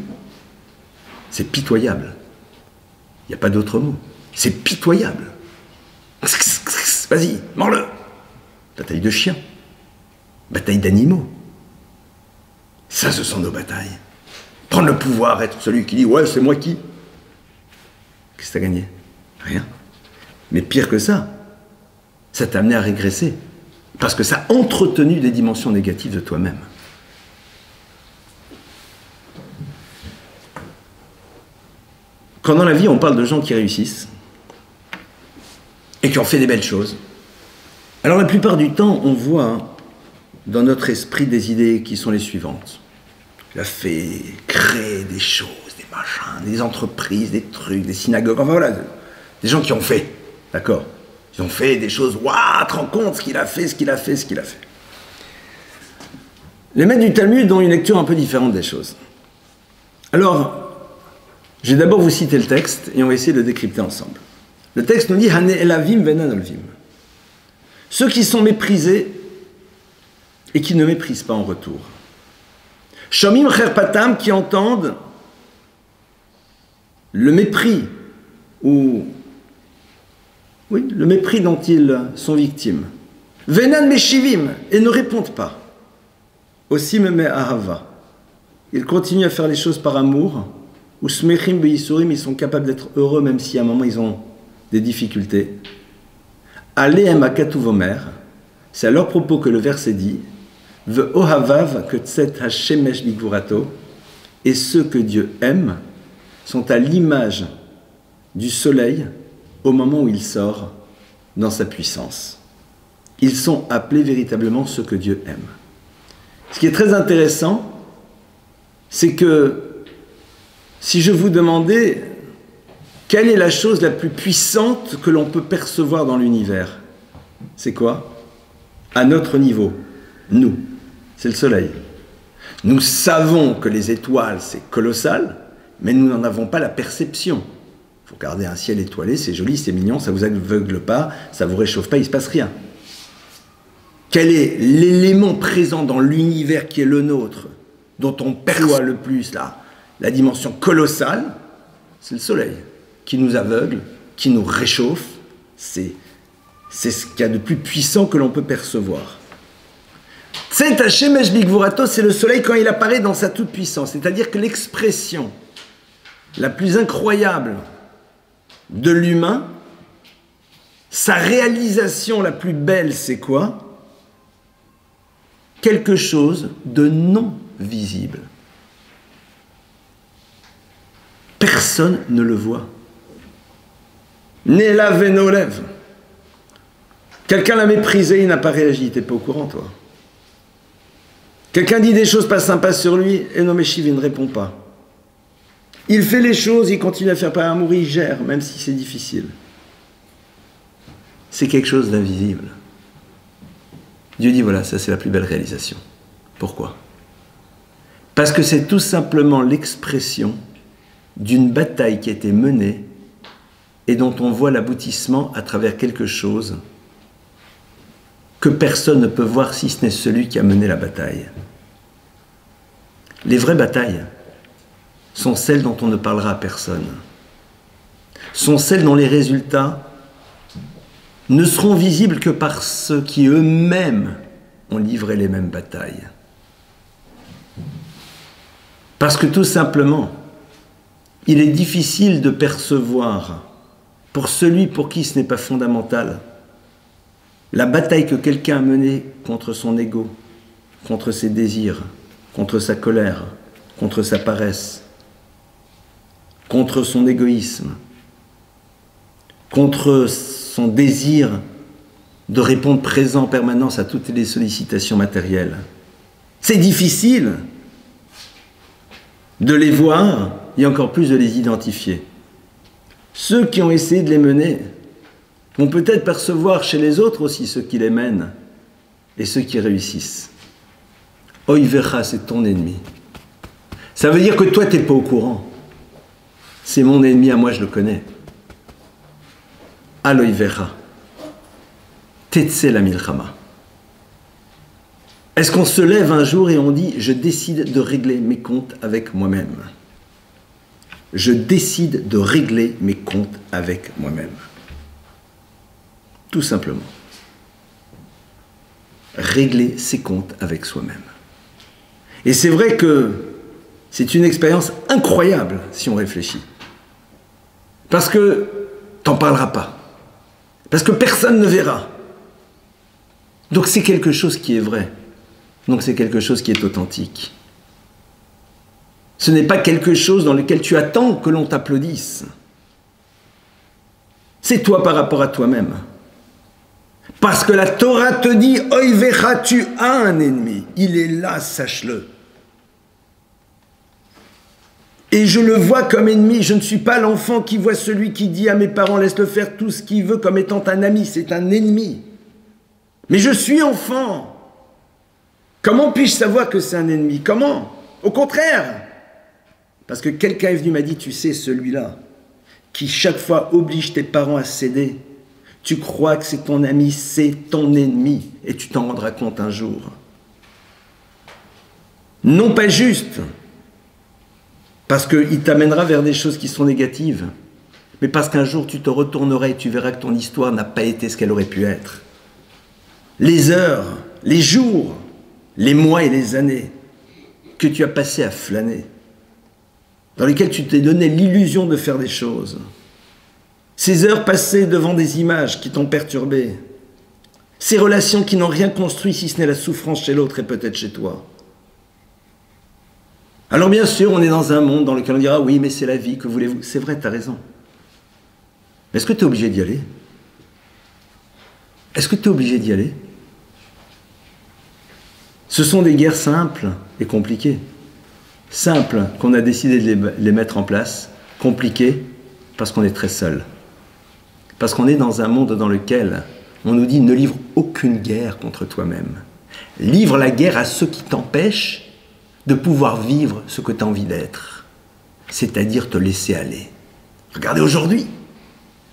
C'est pitoyable. Il n'y a pas d'autre mot. C'est pitoyable. Vas-y, mords-le. Bataille de chiens. Bataille d'animaux. Ça, ce sont nos batailles. Prendre le pouvoir, être celui qui dit « Ouais, c'est moi qui ». Qu'est-ce que t'as gagné? Rien. Mais pire que ça t'a amené à régresser. Parce que ça a entretenu des dimensions négatives de toi-même. Quand dans la vie, on parle de gens qui réussissent et qui ont fait des belles choses, alors la plupart du temps, on voit dans notre esprit des idées qui sont les suivantes. Il a fait créer des choses, des machins, des entreprises, des trucs, des synagogues, enfin voilà, des gens qui ont fait, d'accord? Ils ont fait des choses, waouh, te rends compte ce qu'il a fait. Les maîtres du Talmud ont une lecture un peu différente des choses. Alors, je vais d'abord vous citer le texte et on va essayer de le décrypter ensemble. Le texte nous dit « Hane elavim venan olvim ». Ceux qui sont méprisés et qui ne méprisent pas en retour. Shomim cherpatam, qui entendent le mépris le mépris dont ils sont victimes. Venan meshivim, et ne répondent pas. Aussi me met ahava. Ils continuent à faire les choses par amour. Ou smechim beisurim, ils sont capables d'être heureux même si à un moment ils ont des difficultés. Aleem akatuvomer, c'est à leur propos que le verset dit Ve ohavav que tset hashemesh bigvurato, et ceux que Dieu aime sont à l'image du soleil au moment où il sort dans sa puissance. Ils sont appelés véritablement ceux que Dieu aime. Ce qui est très intéressant, c'est que si je vous demandais quelle est la chose la plus puissante que l'on peut percevoir dans l'univers, c'est quoi? À notre niveau, nous, c'est le soleil. Nous savons que les étoiles, c'est colossal, mais nous n'en avons pas la perception. Il faut regarder un ciel étoilé, c'est joli, c'est mignon, ça ne vous aveugle pas, ça ne vous réchauffe pas, il ne se passe rien. Quel est l'élément présent dans l'univers qui est le nôtre, dont on perçoit le plus là, la dimension colossale? C'est le soleil, qui nous aveugle, qui nous réchauffe. C'est ce qu'il y a de plus puissant que l'on peut percevoir. Tzet Hashemesh Bigvurato, c'est le soleil quand il apparaît dans sa toute-puissance. C'est-à-dire que l'expression la plus incroyable de l'humain, sa réalisation la plus belle, c'est quoi? Quelque chose de non visible. Personne ne le voit. Nela Venolev. Quelqu'un l'a méprisé, il n'a pas réagi. T'es pas au courant, toi? Quelqu'un dit des choses pas sympas sur lui, et non mais Shiv, il ne répond pas. Il fait les choses, il continue à faire par amour, il gère, même si c'est difficile. C'est quelque chose d'invisible. Dieu dit, voilà, ça c'est la plus belle réalisation. Pourquoi? Parce que c'est tout simplement l'expression d'une bataille qui a été menée et dont on voit l'aboutissement à travers quelque chose que personne ne peut voir si ce n'est celui qui a mené la bataille. Les vraies batailles sont celles dont on ne parlera à personne, sont celles dont les résultats ne seront visibles que par ceux qui eux-mêmes ont livré les mêmes batailles. Parce que tout simplement, il est difficile de percevoir, pour celui pour qui ce n'est pas fondamental, la bataille que quelqu'un a menée contre son ego, contre ses désirs, contre sa colère, contre sa paresse, contre son égoïsme, contre son désir de répondre présent en permanence à toutes les sollicitations matérielles. C'est difficile de les voir et encore plus de les identifier. Ceux qui ont essayé de les mener vont peut-être percevoir chez les autres aussi ceux qui les mènent et ceux qui réussissent. Oivecha, c'est ton ennemi. Ça veut dire que toi, tu n'es pas au courant. C'est mon ennemi à moi, je le connais. Aloivecha. Tetse la milchama. Est-ce qu'on se lève un jour et on dit « Je décide de régler mes comptes avec moi-même » ? Je décide de régler mes comptes avec moi-même. Tout simplement. Régler ses comptes avec soi-même. Et c'est vrai que c'est une expérience incroyable si on réfléchit. Parce que t'en parleras pas. Parce que personne ne verra. Donc c'est quelque chose qui est vrai. Donc c'est quelque chose qui est authentique. Ce n'est pas quelque chose dans lequel tu attends que l'on t'applaudisse. C'est toi par rapport à toi-même. Parce que la Torah te dit « Oivecha, tu as un ennemi. Il est là, sache-le. » Et je le vois comme ennemi. Je ne suis pas l'enfant qui voit celui qui dit à mes parents « Laisse-le faire tout ce qu'il veut comme étant un ami. » C'est un ennemi. Mais je suis enfant. Comment puis-je savoir que c'est un ennemi? Comment? Au contraire. Parce que quelqu'un est venu m'a dit, tu sais, celui-là, qui chaque fois oblige tes parents à céder, tu crois que c'est ton ami, c'est ton ennemi, et tu t'en rendras compte un jour. Non pas juste, parce qu'il t'amènera vers des choses qui sont négatives, mais parce qu'un jour tu te retourneras et tu verras que ton histoire n'a pas été ce qu'elle aurait pu être. Les heures, les jours, les mois et les années que tu as passé à flâner, dans lesquelles tu t'es donné l'illusion de faire des choses, ces heures passées devant des images qui t'ont perturbé, ces relations qui n'ont rien construit si ce n'est la souffrance chez l'autre et peut-être chez toi. Alors bien sûr, on est dans un monde dans lequel on dira « Oui, mais c'est la vie, que voulez-vous » C'est vrai, tu as raison. Est-ce que tu es obligé d'y aller? Est-ce que tu es obligé d'y aller? Ce sont des guerres simples et compliquées. Simples, qu'on a décidé de les mettre en place. Compliquées, parce qu'on est très seul. Parce qu'on est dans un monde dans lequel on nous dit ne livre aucune guerre contre toi-même. Livre la guerre à ceux qui t'empêchent de pouvoir vivre ce que tu as envie d'être, c'est-à-dire te laisser aller. Regardez aujourd'hui,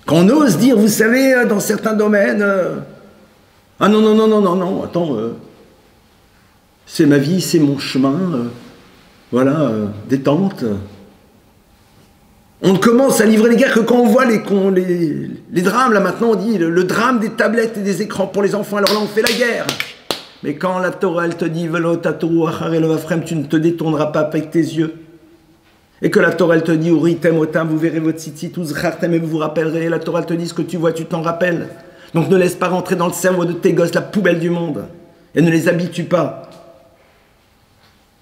quand on ose dire, vous savez, dans certains domaines, ah non, non, non, non, non, non, attends, c'est ma vie, c'est mon chemin, voilà, détente. On ne commence à livrer les guerres que quand on voit les drames. Là maintenant on dit le drame des tablettes et des écrans pour les enfants, alors là on fait la guerre. Mais quand la Torah elle te dit Velo tatoru achare levavchem, tu ne te détourneras pas avec tes yeux. Et que la Torah elle te dit Uritem otam, vous verrez votre tzitzit, uzchartem et vous vous rappellerez. La Torah elle te dit ce que tu vois, tu t'en rappelles. Donc ne laisse pas rentrer dans le cerveau de tes gosses la poubelle du monde. Et ne les habitue pas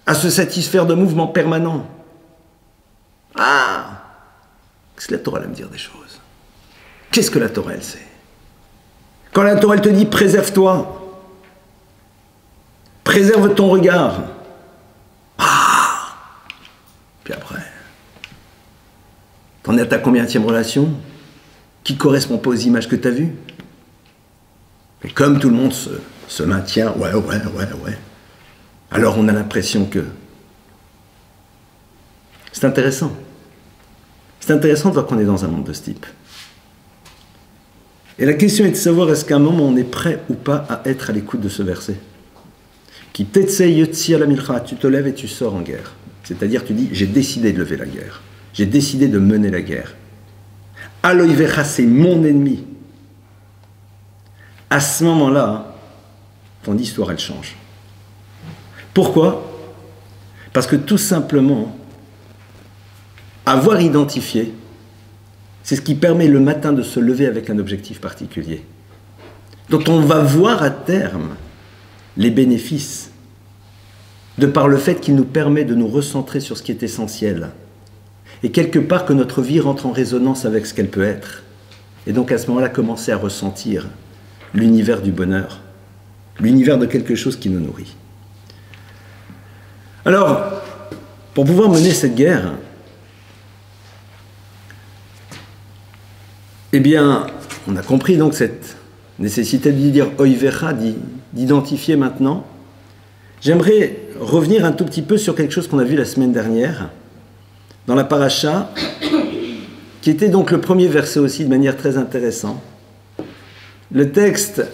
à se satisfaire de mouvements permanents. Ah! Qu'est-ce que la Torah va me dire des choses? Qu'est-ce que la Torah elle sait? Quand la Torah elle te dit préserve-toi, préserve ton regard. Ah! Puis après, t'en es à ta combienième relation qui ne correspond pas aux images que tu as vues? Et comme tout le monde se maintient, ouais. Alors on a l'impression que... C'est intéressant. C'est intéressant de voir qu'on est dans un monde de ce type. Et la question est de savoir est-ce qu'à un moment on est prêt ou pas à être à l'écoute de ce verset. Qui tetsei yotzi ala milcha, tu te lèves et tu sors en guerre. C'est-à-dire tu dis j'ai décidé de lever la guerre. J'ai décidé de mener la guerre. Aloivecha, c'est mon ennemi. À ce moment-là, ton histoire elle change. Pourquoi? Parce que tout simplement, avoir identifié, c'est ce qui permet le matin de se lever avec un objectif particulier, dont on va voir à terme les bénéfices, de par le fait qu'il nous permet de nous recentrer sur ce qui est essentiel, et quelque part que notre vie rentre en résonance avec ce qu'elle peut être, et donc à ce moment-là commencer à ressentir l'univers du bonheur, l'univers de quelque chose qui nous nourrit. Alors, pour pouvoir mener cette guerre, eh bien, on a compris donc cette nécessité de dire oivecha, d'identifier maintenant. J'aimerais revenir un tout petit peu sur quelque chose qu'on a vu la semaine dernière, dans la paracha, qui était donc le premier verset aussi de manière très intéressante. Le texte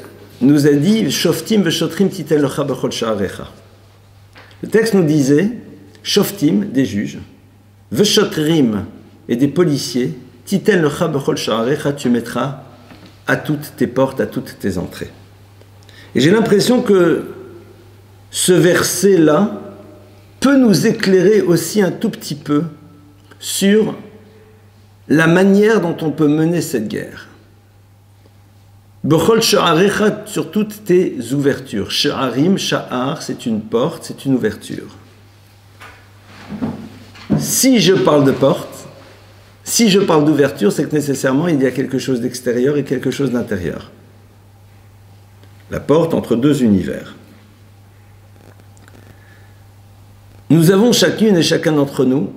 nous a dit Shoftim veshotrim titel lecha bechol sha'arecha. Le texte nous disait Shoftim, des juges, veshotrim, et des policiers, titel lecha bechol sha'arecha, tu mettras à toutes tes portes, à toutes tes entrées. Et j'ai l'impression que ce verset-là peut nous éclairer aussi un tout petit peu sur la manière dont on peut mener cette guerre. Bechol sha'arecha, sur toutes tes ouvertures. Sha'arim, sha'ar, c'est une porte, c'est une ouverture. Si je parle de porte, si je parle d'ouverture, c'est que nécessairement il y a quelque chose d'extérieur et quelque chose d'intérieur. La porte entre deux univers. Nous avons chacune et chacun d'entre nous,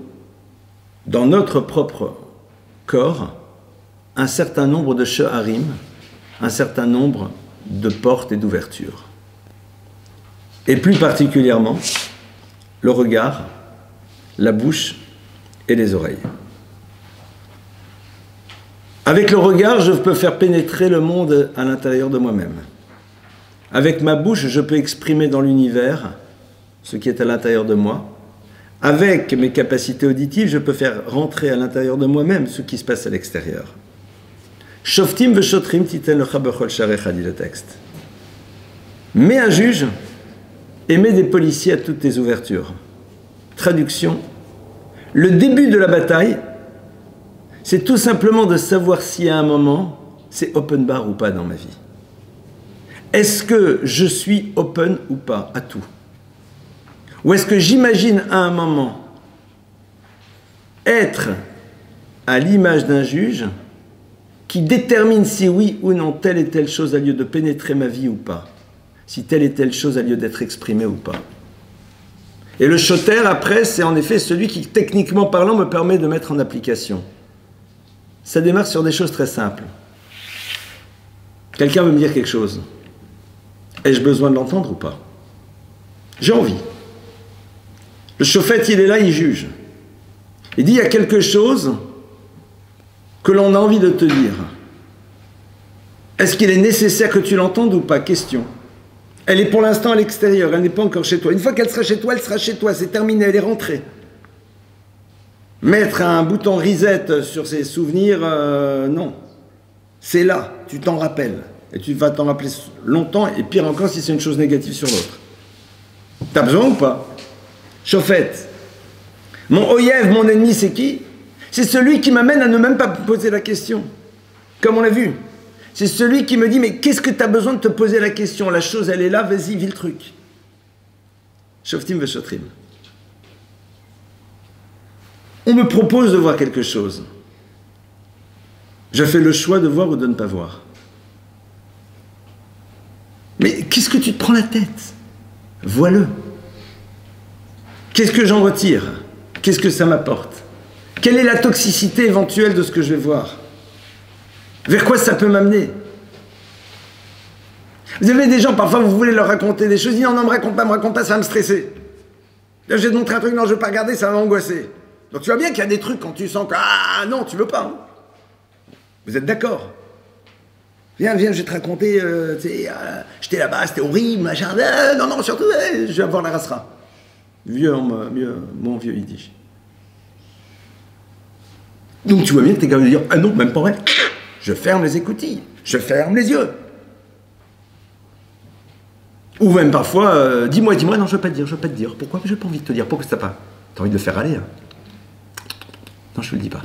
dans notre propre corps, un certain nombre de sha'arim, un certain nombre de portes et d'ouvertures. Et plus particulièrement, le regard, la bouche et les oreilles. Avec le regard, je peux faire pénétrer le monde à l'intérieur de moi-même. Avec ma bouche, je peux exprimer dans l'univers ce qui est à l'intérieur de moi. Avec mes capacités auditives, je peux faire rentrer à l'intérieur de moi-même ce qui se passe à l'extérieur. Shoftim veshotrim titen lecha bechol sha'arecha, dit le texte. Mets un juge et mets des policiers à toutes tes ouvertures. Traduction. Le début de la bataille, c'est tout simplement de savoir si à un moment, c'est open bar ou pas dans ma vie. Est-ce que je suis open ou pas à tout? Ou est-ce que j'imagine à un moment être à l'image d'un juge qui détermine si oui ou non telle et telle chose a lieu de pénétrer ma vie ou pas, si telle et telle chose a lieu d'être exprimée ou pas. Et le shoter, après, c'est en effet celui qui, techniquement parlant, me permet de mettre en application. Ça démarre sur des choses très simples. Quelqu'un veut me dire quelque chose. Ai-je besoin de l'entendre ou pas? J'ai envie. Le chauffette, il est là, il juge. Il dit, il y a quelque chose que l'on a envie de te dire. Est-ce qu'il est nécessaire que tu l'entendes ou pas? Question. Elle est pour l'instant à l'extérieur, elle n'est pas encore chez toi. Une fois qu'elle sera chez toi, elle sera chez toi, c'est terminé, elle est rentrée. Mettre un bouton reset sur ses souvenirs, non. C'est là, tu t'en rappelles. Et tu vas t'en rappeler longtemps, et pire encore si c'est une chose négative sur l'autre. T'as besoin ou pas? Chauffette. Mon oyev, mon ennemi, c'est qui? C'est celui qui m'amène à ne même pas poser la question. Comme on l'a vu. C'est celui qui me dit, mais qu'est-ce que tu as besoin de te poser la question? La chose, elle est là, vas-y, vis le truc. Shoftim veshotrim. On me propose de voir quelque chose. Je fais le choix de voir ou de ne pas voir. Mais qu'est-ce que tu te prends la tête? Vois-le. Qu'est-ce que j'en retire? Qu'est-ce que ça m'apporte? Quelle est la toxicité éventuelle de ce que je vais voir? Vers quoi ça peut m'amener? Vous avez des gens, parfois vous voulez leur raconter des choses, ils disent non, non, me raconte pas, ça va me stresser. Là, je vais te montrer un truc, non, je ne veux pas regarder, ça va m'angoisser. Donc tu vois bien qu'il y a des trucs quand tu sens que, ah non, tu veux pas. Hein. Vous êtes d'accord? Viens, je vais te raconter, j'étais là-bas, c'était horrible, machin, non, surtout, je vais avoir la rasera. Mon vieux yiddish. Donc tu vois bien que t'es capable de dire, ah non, même pas vrai. Je ferme les écoutilles, je ferme les yeux. Ou même parfois, dis-moi, non, je veux pas te dire. Pourquoi? J'ai pas envie de te dire. Pourquoi t'as pas? T'as envie de le faire aller, hein? Non, je te le dis pas.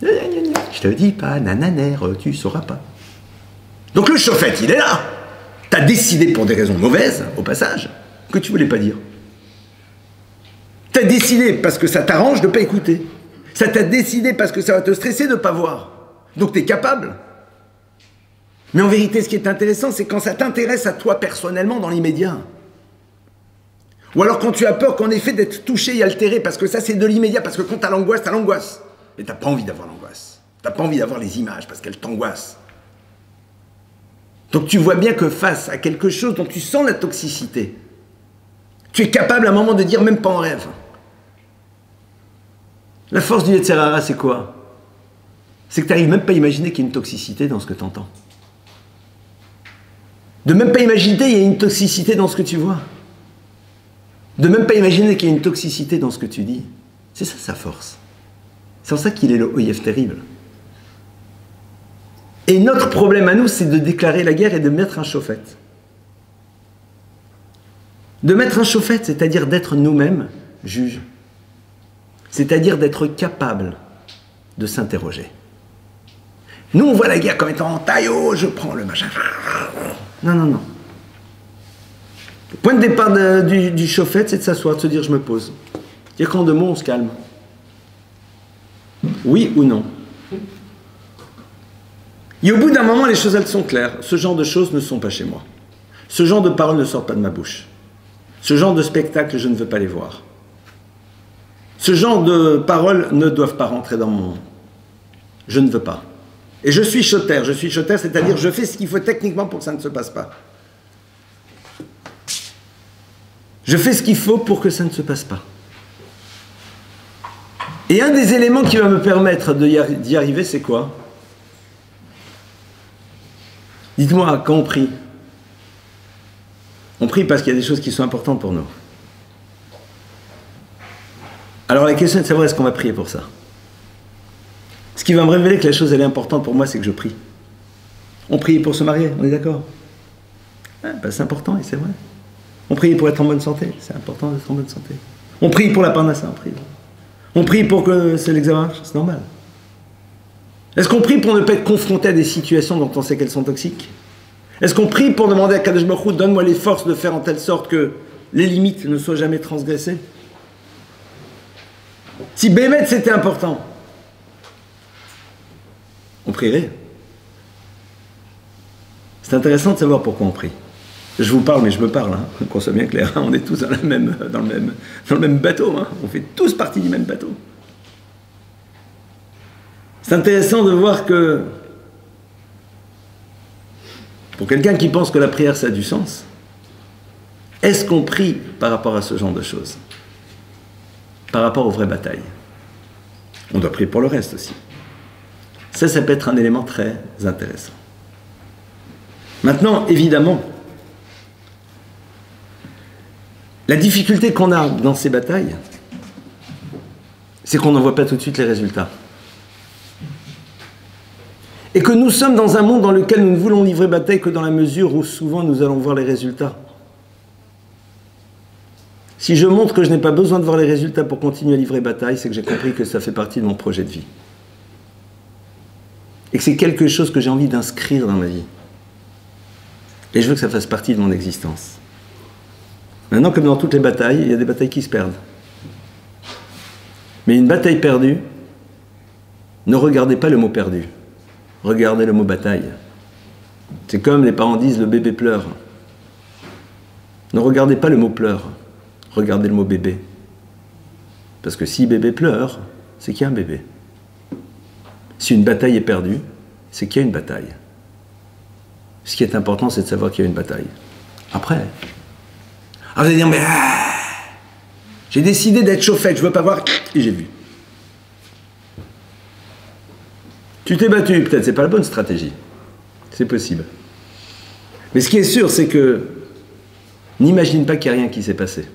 Je te le dis pas, nananer, tu sauras pas. Donc le chauffette, il est là. T'as décidé pour des raisons mauvaises, au passage, que tu voulais pas dire. T'as décidé parce que ça t'arrange de pas écouter. Ça t'a décidé parce que ça va te stresser de pas voir. Donc t'es capable. Mais en vérité, ce qui est intéressant, c'est quand ça t'intéresse à toi personnellement dans l'immédiat. Ou alors quand tu as peur qu'en effet d'être touché et altéré, parce que ça c'est de l'immédiat, parce que quand t'as l'angoisse. Et t'as pas envie d'avoir l'angoisse. T'as pas envie d'avoir les images, parce qu'elles t'angoissent. Donc tu vois bien que face à quelque chose dont tu sens la toxicité, tu es capable à un moment de dire même pas en rêve. La force du Yetzer Hara, c'est quoi? C'est que tu n'arrives même pas à imaginer qu'il y a une toxicité dans ce que tu entends. De même pas imaginer qu'il y a une toxicité dans ce que tu vois. De même pas imaginer qu'il y a une toxicité dans ce que tu dis. C'est ça sa force. C'est en ça qu'il est le Oyev terrible. Et notre problème à nous, c'est de déclarer la guerre et de mettre un chauffette. De mettre un chauffette, c'est-à-dire d'être nous-mêmes juges. C'est-à-dire d'être capable de s'interroger. Nous, on voit la guerre comme étant en taille, oh, je prends le machin. Non. Le point de départ du chauffette, c'est de s'asseoir, de se dire je me pose. Dire qu'en deux mots, on se calme. Oui ou non? Et au bout d'un moment, les choses, elles sont claires. Ce genre de choses ne sont pas chez moi. Ce genre de paroles ne sortent pas de ma bouche. Ce genre de spectacle, je ne veux pas les voir. Ce genre de paroles ne doivent pas rentrer dans mon... Je ne veux pas. Et je suis choter, c'est-à-dire je fais ce qu'il faut techniquement pour que ça ne se passe pas. Je fais ce qu'il faut pour que ça ne se passe pas. Et un des éléments qui va me permettre d'y arriver, c'est quoi? Dites-moi, quand on prie parce qu'il y a des choses qui sont importantes pour nous. Alors la question est de savoir est-ce qu'on va prier pour ça. Ce qui va me révéler que la chose elle est importante pour moi, c'est que je prie. On prie pour se marier, on est d'accord? C'est important et c'est vrai. On prie pour être en bonne santé, c'est important d'être en bonne santé. On prie pour la parnassa, on prie. On prie pour que c'est l'examen, c'est normal. Est-ce qu'on prie pour ne pas être confronté à des situations dont on sait qu'elles sont toxiques? Est-ce qu'on prie pour demander à Kadosh Baruch Hu, donne-moi les forces de faire en telle sorte que les limites ne soient jamais transgressées? Si Bémet c'était important, on prierait. C'est intéressant de savoir pourquoi on prie. Je vous parle, mais je me parle, hein, qu'on soit bien clair. Hein, on est tous dans le même bateau. Hein, on fait tous partie du même bateau. C'est intéressant de voir que Pour quelqu'un qui pense que la prière, ça a du sens, est-ce qu'on prie par rapport à ce genre de choses? Par rapport aux vraies batailles? On doit prier pour le reste aussi. Ça peut être un élément très intéressant. Maintenant, évidemment, la difficulté qu'on a dans ces batailles, c'est qu'on n'en voit pas tout de suite les résultats. Et que nous sommes dans un monde dans lequel nous ne voulons livrer bataille que dans la mesure où souvent nous allons voir les résultats. Si je montre que je n'ai pas besoin de voir les résultats pour continuer à livrer bataille, c'est que j'ai compris que ça fait partie de mon projet de vie. Et que c'est quelque chose que j'ai envie d'inscrire dans ma vie. Et je veux que ça fasse partie de mon existence. Maintenant, comme dans toutes les batailles, il y a des batailles qui se perdent. Mais une bataille perdue, ne regardez pas le mot perdu. Regardez le mot bataille. C'est comme les parents disent, le bébé pleure. Ne regardez pas le mot pleure. Regardez le mot bébé. Parce que si bébé pleure, c'est qu'il y a un bébé. Si une bataille est perdue, c'est qu'il y a une bataille. Ce qui est important, c'est de savoir qu'il y a une bataille. Après, vous allez dire, mais j'ai décidé d'être chauffette, je ne veux pas voir, et j'ai vu. Tu t'es battu, peut-être, c'est pas la bonne stratégie. C'est possible. Mais ce qui est sûr, c'est que n'imagine pas qu'il n'y a rien qui s'est passé.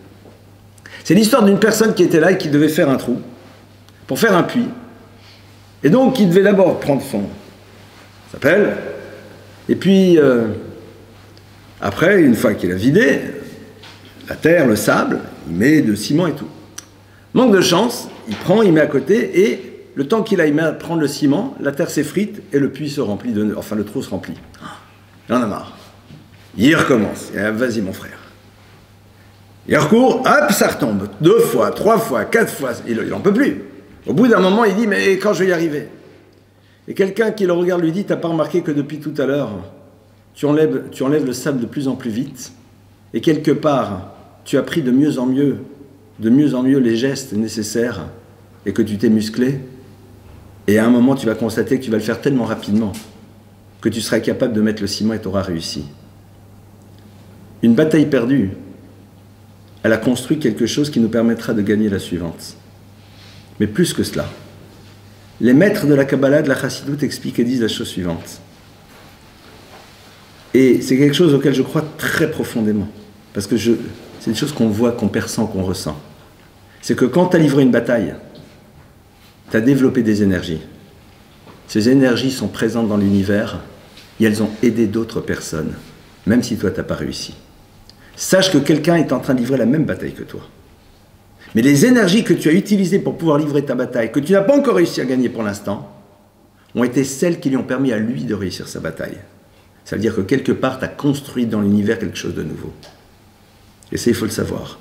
C'est l'histoire d'une personne qui était là et qui devait faire un trou pour faire un puits. Et donc, il devait d'abord prendre son pelle, et puis, après, une fois qu'il a vidé, la terre, le sable, il met de ciment et tout. Manque de chance, il prend, il met à côté, et le temps qu'il aille prendre le ciment, la terre s'effrite, et le puits se remplit, enfin le trou se remplit. Il en a marre. Il recommence. Vas-y mon frère. Il recourt, hop, ça retombe. 2 fois, 3 fois, 4 fois, il n'en peut plus. Au bout d'un moment, il dit, mais quand je vais y arriver? Et quelqu'un qui le regarde lui dit, t'as pas remarqué que depuis tout à l'heure, tu enlèves le sable de plus en plus vite, et quelque part, tu as pris de mieux en mieux les gestes nécessaires, et que tu t'es musclé, et à un moment, tu vas constater que tu vas le faire tellement rapidement, que tu seras capable de mettre le ciment et tu auras réussi. Une bataille perdue, elle a construit quelque chose qui nous permettra de gagner la suivante. Mais plus que cela, les maîtres de la Kabbalah, de la Chassidoute expliquent et disent la chose suivante. Et c'est quelque chose auquel je crois très profondément, parce que c'est une chose qu'on voit, qu'on perçoit, qu'on ressent. C'est que quand tu as livré une bataille, tu as développé des énergies. Ces énergies sont présentes dans l'univers et elles ont aidé d'autres personnes, même si toi, tu n'as pas réussi. Sache que quelqu'un est en train de livrer la même bataille que toi. Mais les énergies que tu as utilisées pour pouvoir livrer ta bataille, que tu n'as pas encore réussi à gagner pour l'instant, ont été celles qui lui ont permis à lui de réussir sa bataille. Ça veut dire que quelque part, tu as construit dans l'univers quelque chose de nouveau. Et ça, il faut le savoir.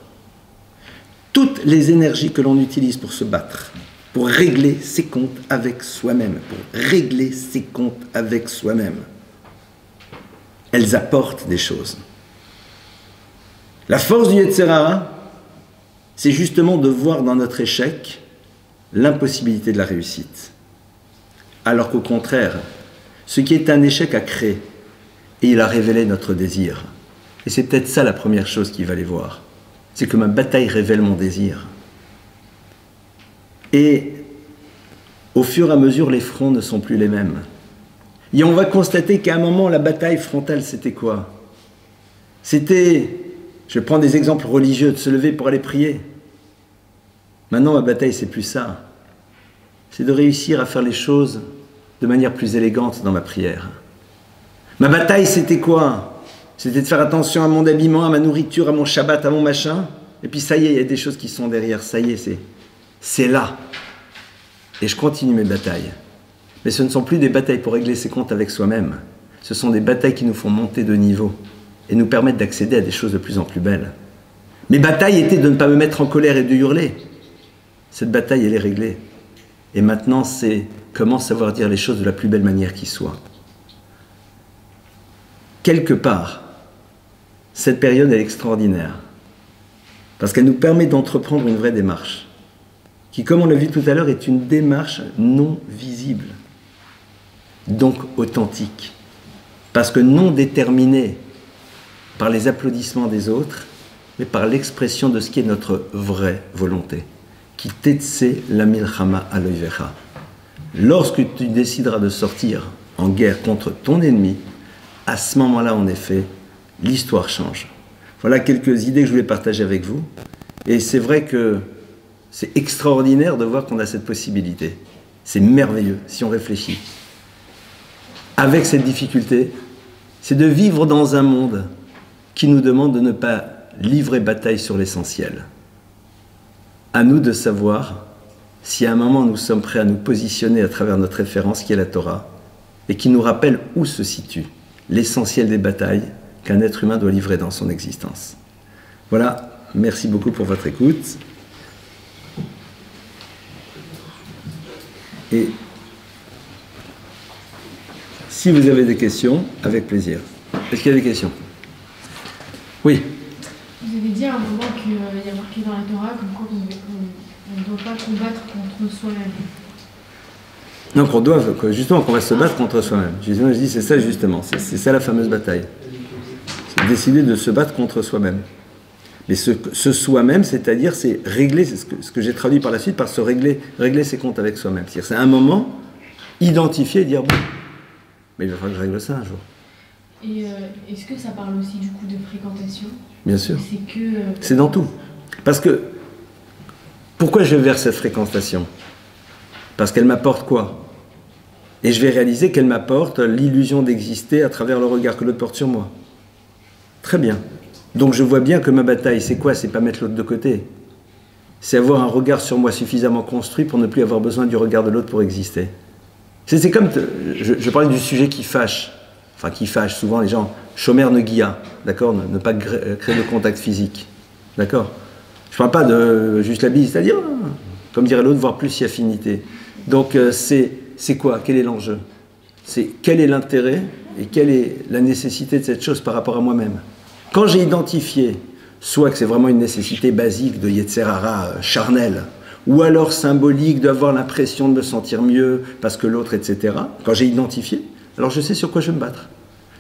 Toutes les énergies que l'on utilise pour se battre, pour régler ses comptes avec soi-même, elles apportent des choses. La force du Yetzer Hara, c'est justement de voir dans notre échec l'impossibilité de la réussite. Alors qu'au contraire, ce qui est un échec a créé, et il a révélé notre désir. Et c'est peut-être ça la première chose qu'il va aller voir. C'est que ma bataille révèle mon désir. Et au fur et à mesure, les fronts ne sont plus les mêmes. Et on va constater qu'à un moment, la bataille frontale, c'était quoi? C'était, je prends des exemples religieux, de se lever pour aller prier. Maintenant, ma bataille, c'est plus ça. C'est de réussir à faire les choses de manière plus élégante dans ma prière. Ma bataille, c'était quoi? C'était de faire attention à mon habillement, à ma nourriture, à mon Shabbat, à mon machin. Et puis ça y est, il y a des choses qui sont derrière. Ça y est, c'est là. Et je continue mes batailles. Mais ce ne sont plus des batailles pour régler ses comptes avec soi-même. Ce sont des batailles qui nous font monter de niveau et nous permettent d'accéder à des choses de plus en plus belles. Mes batailles étaient de ne pas me mettre en colère et de hurler. Cette bataille, elle est réglée. Et maintenant, c'est comment savoir dire les choses de la plus belle manière qui soit. Quelque part, cette période est extraordinaire. Parce qu'elle nous permet d'entreprendre une vraie démarche. Qui, comme on l'a vu tout à l'heure, est une démarche non visible. Donc authentique. Parce que non déterminé par les applaudissements des autres, mais par l'expression de ce qui est notre vraie volonté. Qui tetse la milchama aloivecha. Lorsque tu décideras de sortir en guerre contre ton ennemi, à ce moment-là, en effet, l'histoire change. Voilà quelques idées que je voulais partager avec vous. Et c'est vrai que c'est extraordinaire de voir qu'on a cette possibilité. C'est merveilleux, si on réfléchit. Avec cette difficulté, c'est de vivre dans un monde qui nous demande de ne pas livrer bataille sur l'essentiel. À nous de savoir si à un moment nous sommes prêts à nous positionner à travers notre référence qui est la Torah et qui nous rappelle où se situe l'essentiel des batailles qu'un être humain doit livrer dans son existence. Voilà, merci beaucoup pour votre écoute. Et si vous avez des questions, avec plaisir. Est-ce qu'il y a des questions? Oui. Vous avez dit à un moment qu'il y a marqué dans la Torah comme quoi on ne doit pas combattre contre soi-même. Non, justement, qu'on va se battre contre soi-même. Justement, je dis, c'est ça justement, c'est ça la fameuse bataille. C'est décider de se battre contre soi-même. Mais ce soi-même, c'est-à-dire, c'est régler, c'est ce que j'ai traduit par la suite, par se régler ses comptes avec soi-même. C'est-à-dire, c'est un moment, identifier et dire, bon, mais il va falloir que je règle ça un jour. Et est-ce que ça parle aussi du coup de fréquentation? Bien sûr. C'est c'est dans tout. Parce que, pourquoi je vais vers cette fréquentation? Parce qu'elle m'apporte quoi? Et je vais réaliser qu'elle m'apporte l'illusion d'exister à travers le regard que l'autre porte sur moi. Très bien. Donc je vois bien que ma bataille, c'est quoi? C'est pas mettre l'autre de côté. C'est avoir un regard sur moi suffisamment construit pour ne plus avoir besoin du regard de l'autre pour exister. C'est comme, je parlais du sujet qui fâche. Enfin, qui fâche souvent les gens. Shomer negia, d'accord? Ne pas créer de contact physique. D'accord? Je ne parle pas de juste la bise, c'est-à-dire, comme dirait l'autre, voir plus si affinité. Donc c'est quoi? Quel est l'enjeu? C'est quel est l'intérêt et quelle est la nécessité de cette chose par rapport à moi-même? Quand j'ai identifié, soit que c'est vraiment une nécessité basique de Yetzer Hara charnel, ou alors symbolique d'avoir l'impression de me sentir mieux parce que l'autre, etc. Quand j'ai identifié, alors je sais sur quoi je vais me battre.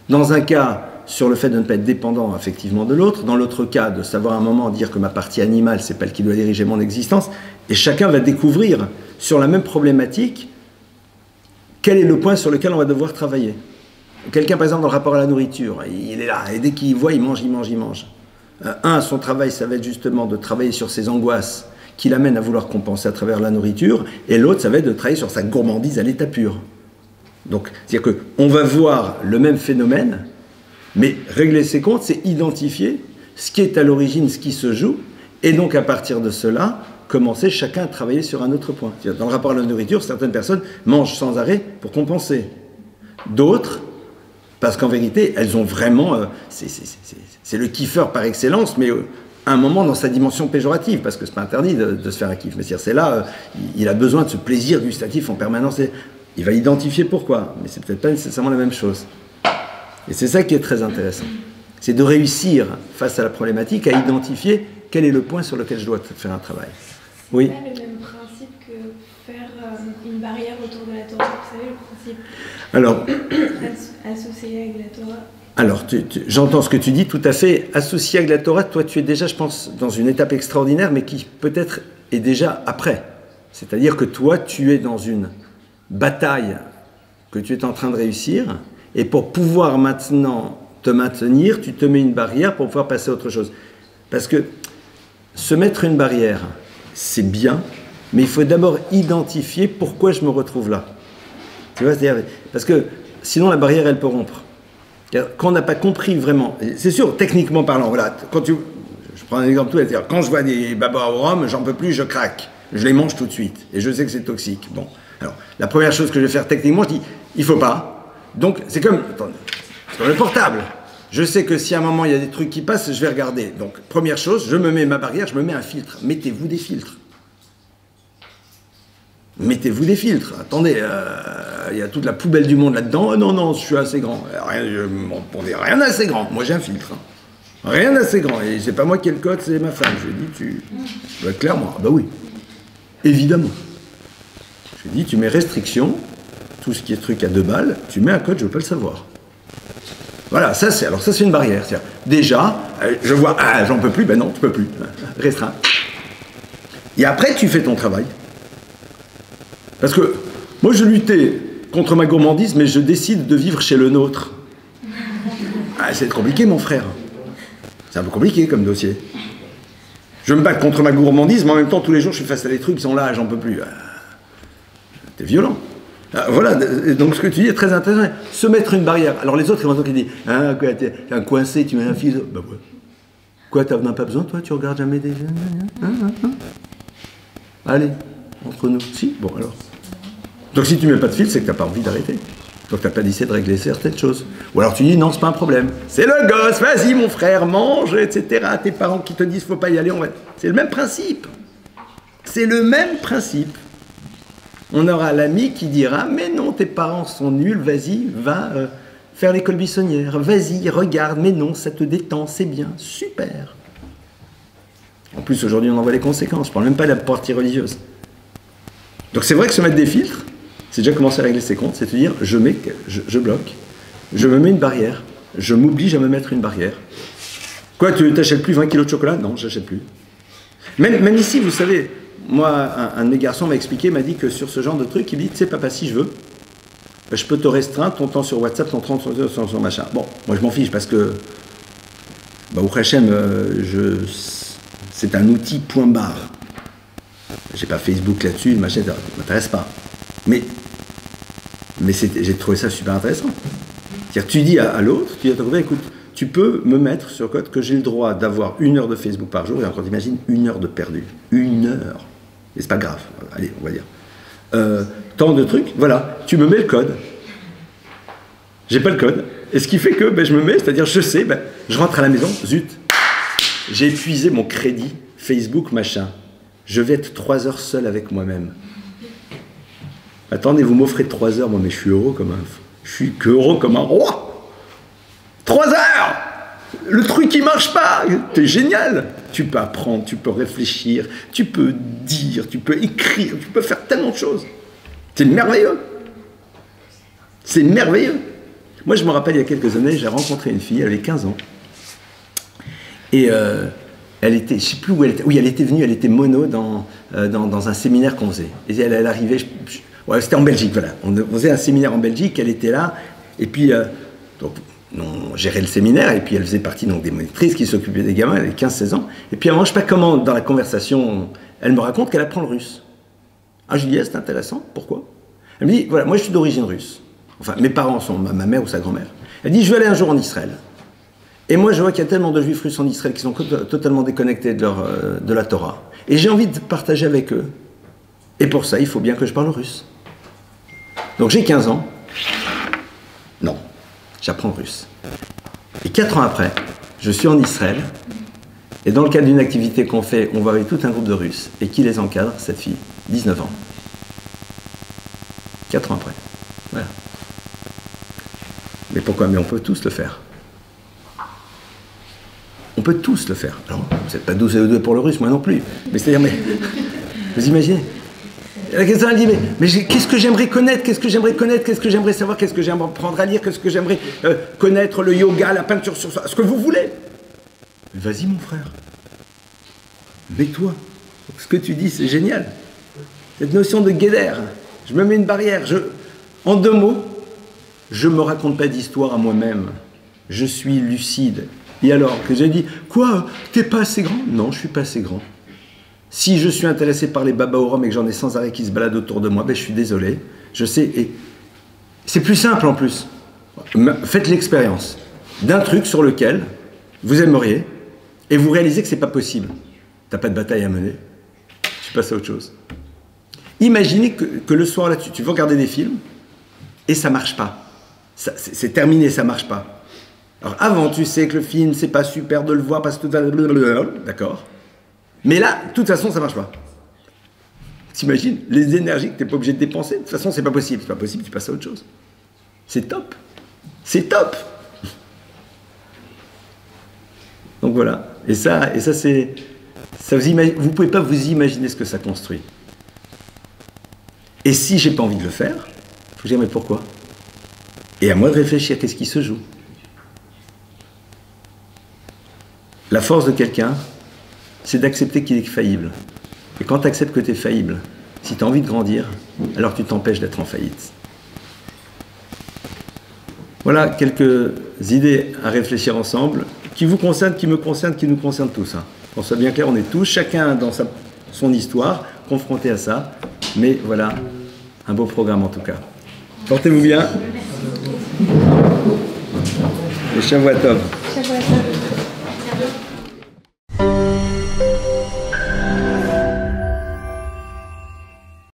Dans un cas, sur le fait de ne pas être dépendant effectivement de l'autre, dans l'autre cas, de savoir à un moment dire que ma partie animale, c'est pas elle qui doit diriger mon existence, et chacun va découvrir sur la même problématique quel est le point sur lequel on va devoir travailler. Quelqu'un, par exemple, dans le rapport à la nourriture, il est là, et dès qu'il voit, il mange. Son travail, ça va être justement de travailler sur ses angoisses qui l'amènent à vouloir compenser à travers la nourriture, et l'autre, ça va être de travailler sur sa gourmandise à l'état pur. Donc, c'est-à-dire qu'on va voir le même phénomène, mais régler ses comptes, c'est identifier ce qui est à l'origine, ce qui se joue, et donc à partir de cela, commencer chacun à travailler sur un autre point. Dans le rapport à la nourriture, certaines personnes mangent sans arrêt pour compenser. D'autres, parce qu'en vérité, elles ont vraiment... c'est le kiffeur par excellence, mais à un moment dans sa dimension péjorative, parce que c'est pas interdit de se faire un kiff. Mais c'est là, il a besoin de ce plaisir gustatif en permanence. Il va identifier pourquoi, mais c'est peut-être pas nécessairement la même chose. Et c'est ça qui est très intéressant. C'est de réussir, face à la problématique, à identifier quel est le point sur lequel je dois faire un travail. Oui. C'est pas le même principe que faire une barrière autour de la Torah. Vous savez, le principe Alors, associé avec la Torah. Alors, j'entends ce que tu dis, tout à fait. Associé avec la Torah, toi, tu es déjà, je pense, dans une étape extraordinaire, mais qui peut-être est déjà après. C'est-à-dire que toi, tu es dans une bataille que tu es en train de réussir, et pour pouvoir maintenant te maintenir, tu te mets une barrière pour pouvoir passer à autre chose. Parce que se mettre une barrière, c'est bien, mais il faut d'abord identifier pourquoi je me retrouve là. Tu vois, c'est-à-dire, parce que sinon la barrière, elle peut rompre. Quand on n'a pas compris vraiment, c'est sûr, techniquement parlant, voilà, je prends un exemple tout, c'est-à-dire quand je vois des babas au rhum, j'en peux plus, je craque. Je les mange tout de suite, et je sais que c'est toxique. Bon, alors, la première chose que je vais faire techniquement, je dis, il faut pas. Donc, c'est comme le portable. Je sais que si à un moment il y a des trucs qui passent, je vais regarder. Donc, première chose, je me mets ma barrière, je me mets un filtre. Mettez-vous des filtres. Mettez-vous des filtres. Attendez, il y a toute la poubelle du monde là-dedans. Oh, non, je suis assez grand. Rien assez grand. Moi, j'ai un filtre. Rien assez grand. Et c'est pas moi qui ai le code, c'est ma femme. Je lui dis, clairement, bah oui. Évidemment. Je lui dis, tu mets restriction, tout ce qui est truc à 2 balles, tu mets un code, je veux pas le savoir. Voilà, ça c'est une barrière. Déjà, je vois, ah, j'en peux plus, ben non, tu peux plus. Restreint. Et après, tu fais ton travail. Parce que moi, je luttais contre ma gourmandise, mais je décide de vivre chez le nôtre. Ah, c'est compliqué, mon frère. C'est un peu compliqué comme dossier. Je me bats contre ma gourmandise, mais en même temps, tous les jours, je suis face à des trucs qui sont là, j'en peux plus. T'es violent. Voilà, donc ce que tu dis est très intéressant. Se mettre une barrière. Alors les autres, ils vont dire, ah, quoi, t'es un coincé, tu mets un fil. Bah ouais. Quoi, t'en as pas besoin, toi? Tu regardes jamais des... Allez, entre nous. Si, bon alors. Donc si tu mets pas de fil, c'est que t'as pas envie d'arrêter. Donc t'as pas décidé de régler certaines choses. Ou alors tu dis, non, c'est pas un problème. C'est le gosse, vas-y mon frère, mange, etc. Tes parents qui te disent, faut pas y aller, on va... C'est le même principe. C'est le même principe. On aura l'ami qui dira, mais non, tes parents sont nuls, vas-y, va faire l'école buissonnière, vas-y, regarde, mais non, ça te détend, c'est bien, super. En plus, aujourd'hui, on en voit les conséquences, je ne parle même pas de la partie religieuse. Donc c'est vrai que se mettre des filtres, c'est déjà commencer à régler ses comptes, c'est de dire, je bloque, je me mets une barrière, je m'oblige à me mettre une barrière. Quoi, tu n'achètes plus 20 kilos de chocolat? Non, je n'achète plus. Même ici, vous savez... Moi, un de mes garçons m'a expliqué, m'a dit que sur ce genre de truc, il dit, tu sais papa, si je veux, je peux te restreindre ton temps sur WhatsApp, ton temps sur machin. Bon, moi je m'en fiche parce que, au Hachem, c'est un outil point barre. J'ai pas Facebook là-dessus, machin, ça m'intéresse pas. Mais j'ai trouvé ça super intéressant. C'est-à-dire, tu dis à l'autre, tu dis à ton copain, écoute, tu peux me mettre sur code que j'ai le droit d'avoir 1 heure de Facebook par jour, et encore t'imagines 1 heure de perdu. 1 heure. Et c'est pas grave, allez, on va dire. Tant de trucs, voilà, tu me mets le code. J'ai pas le code. Et ce qui fait que je me mets, c'est-à-dire je sais, je rentre à la maison, zut, j'ai épuisé mon crédit, Facebook, machin. Je vais être 3 heures seul avec moi-même. Attendez, vous m'offrez 3 heures, moi, mais je suis heureux comme un roi. 3 heures! Le truc qui marche pas, t'es génial. Tu peux apprendre, tu peux réfléchir, tu peux dire, tu peux écrire, tu peux faire tellement de choses. C'est merveilleux. C'est merveilleux. Moi, je me rappelle, il y a quelques années, j'ai rencontré une fille, elle avait 15 ans. Et elle était, je sais plus où elle était. Oui, elle était venue, elle était mono dans un séminaire qu'on faisait. Et elle arrivait, ouais, c'était en Belgique, voilà. On faisait un séminaire en Belgique, elle était là. Et puis, donc, on gérait le séminaire, et puis elle faisait partie donc, des monitrices qui s'occupaient des gamins, elle avait 15-16 ans. Et puis à un moment, je ne sais pas comment, dans la conversation, elle me raconte qu'elle apprend le russe. Ah, je lui dis, c'est intéressant, pourquoi? Elle me dit, voilà, moi je suis d'origine russe. Enfin, mes parents sont ma mère ou sa grand-mère. Elle dit, je vais aller un jour en Israël. Et moi, je vois qu'il y a tellement de juifs russes en Israël qui sont totalement déconnectés de la Torah. Et j'ai envie de partager avec eux. Et pour ça, il faut bien que je parle russe. Donc j'ai 15 ans. Non. J'apprends le russe. Et 4 ans après, je suis en Israël, et dans le cadre d'une activité qu'on fait, on va avec tout un groupe de Russes. Et qui les encadre? Cette fille, 19 ans. 4 ans après. Voilà. Mais pourquoi? Mais on peut tous le faire. On peut tous le faire. Alors, vous n'êtes pas 12 pour le russe, moi non plus. Mais c'est-à-dire, vous imaginez? La question, elle dit, mais qu'est-ce que j'aimerais connaître? Qu'est-ce que j'aimerais connaître? Qu'est-ce que j'aimerais savoir? Qu'est-ce que j'aimerais apprendre à lire? Qu'est-ce que j'aimerais connaître? Le yoga, la peinture sur soi, ce que vous voulez. Vas-y, mon frère. Mets-toi. Ce que tu dis, c'est génial. Cette notion de guédère. Je me mets une barrière. En 2 mots, je ne me raconte pas d'histoire à moi-même. Je suis lucide. Et alors, que j'ai dit, quoi? T'es pas assez grand? Non, je suis pas assez grand. Si je suis intéressé par les Baba au Rhum et que j'en ai sans arrêt qui se baladent autour de moi, je suis désolé. Je sais, et c'est plus simple en plus. Faites l'expérience d'un truc sur lequel vous aimeriez et vous réalisez que c'est pas possible. T'as pas de bataille à mener. Je passe à autre chose. Imaginez que le soir, là, tu veux regarder des films et ça marche pas. C'est terminé, ça marche pas. Alors avant, tu sais que le film, c'est pas super de le voir parce que tout... D'accord. Mais là, de toute façon, ça marche pas. T'imagines les énergies que tu n'es pas obligé de dépenser? De toute façon, c'est pas possible. C'est pas possible, tu passes à autre chose. C'est top. C'est top. Donc voilà. Et ça c'est... vous pouvez pas vous imaginer ce que ça construit. Et si j'ai pas envie de le faire, il faut que je dise, mais pourquoi? Et à moi de réfléchir, qu'est-ce qui se joue? La force de quelqu'un, c'est d'accepter qu'il est faillible. Et quand tu acceptes que tu es faillible, si tu as envie de grandir, alors tu t'empêches d'être en faillite. Voilà quelques idées à réfléchir ensemble, qui vous concernent, qui me concernent, qui nous concernent tous. Hein. Qu'on soit bien clair, on est tous, chacun dans son histoire, confronté à ça. Mais voilà, un beau programme en tout cas. Portez-vous bien. Et Shavuot Tov. Shavuot Tov.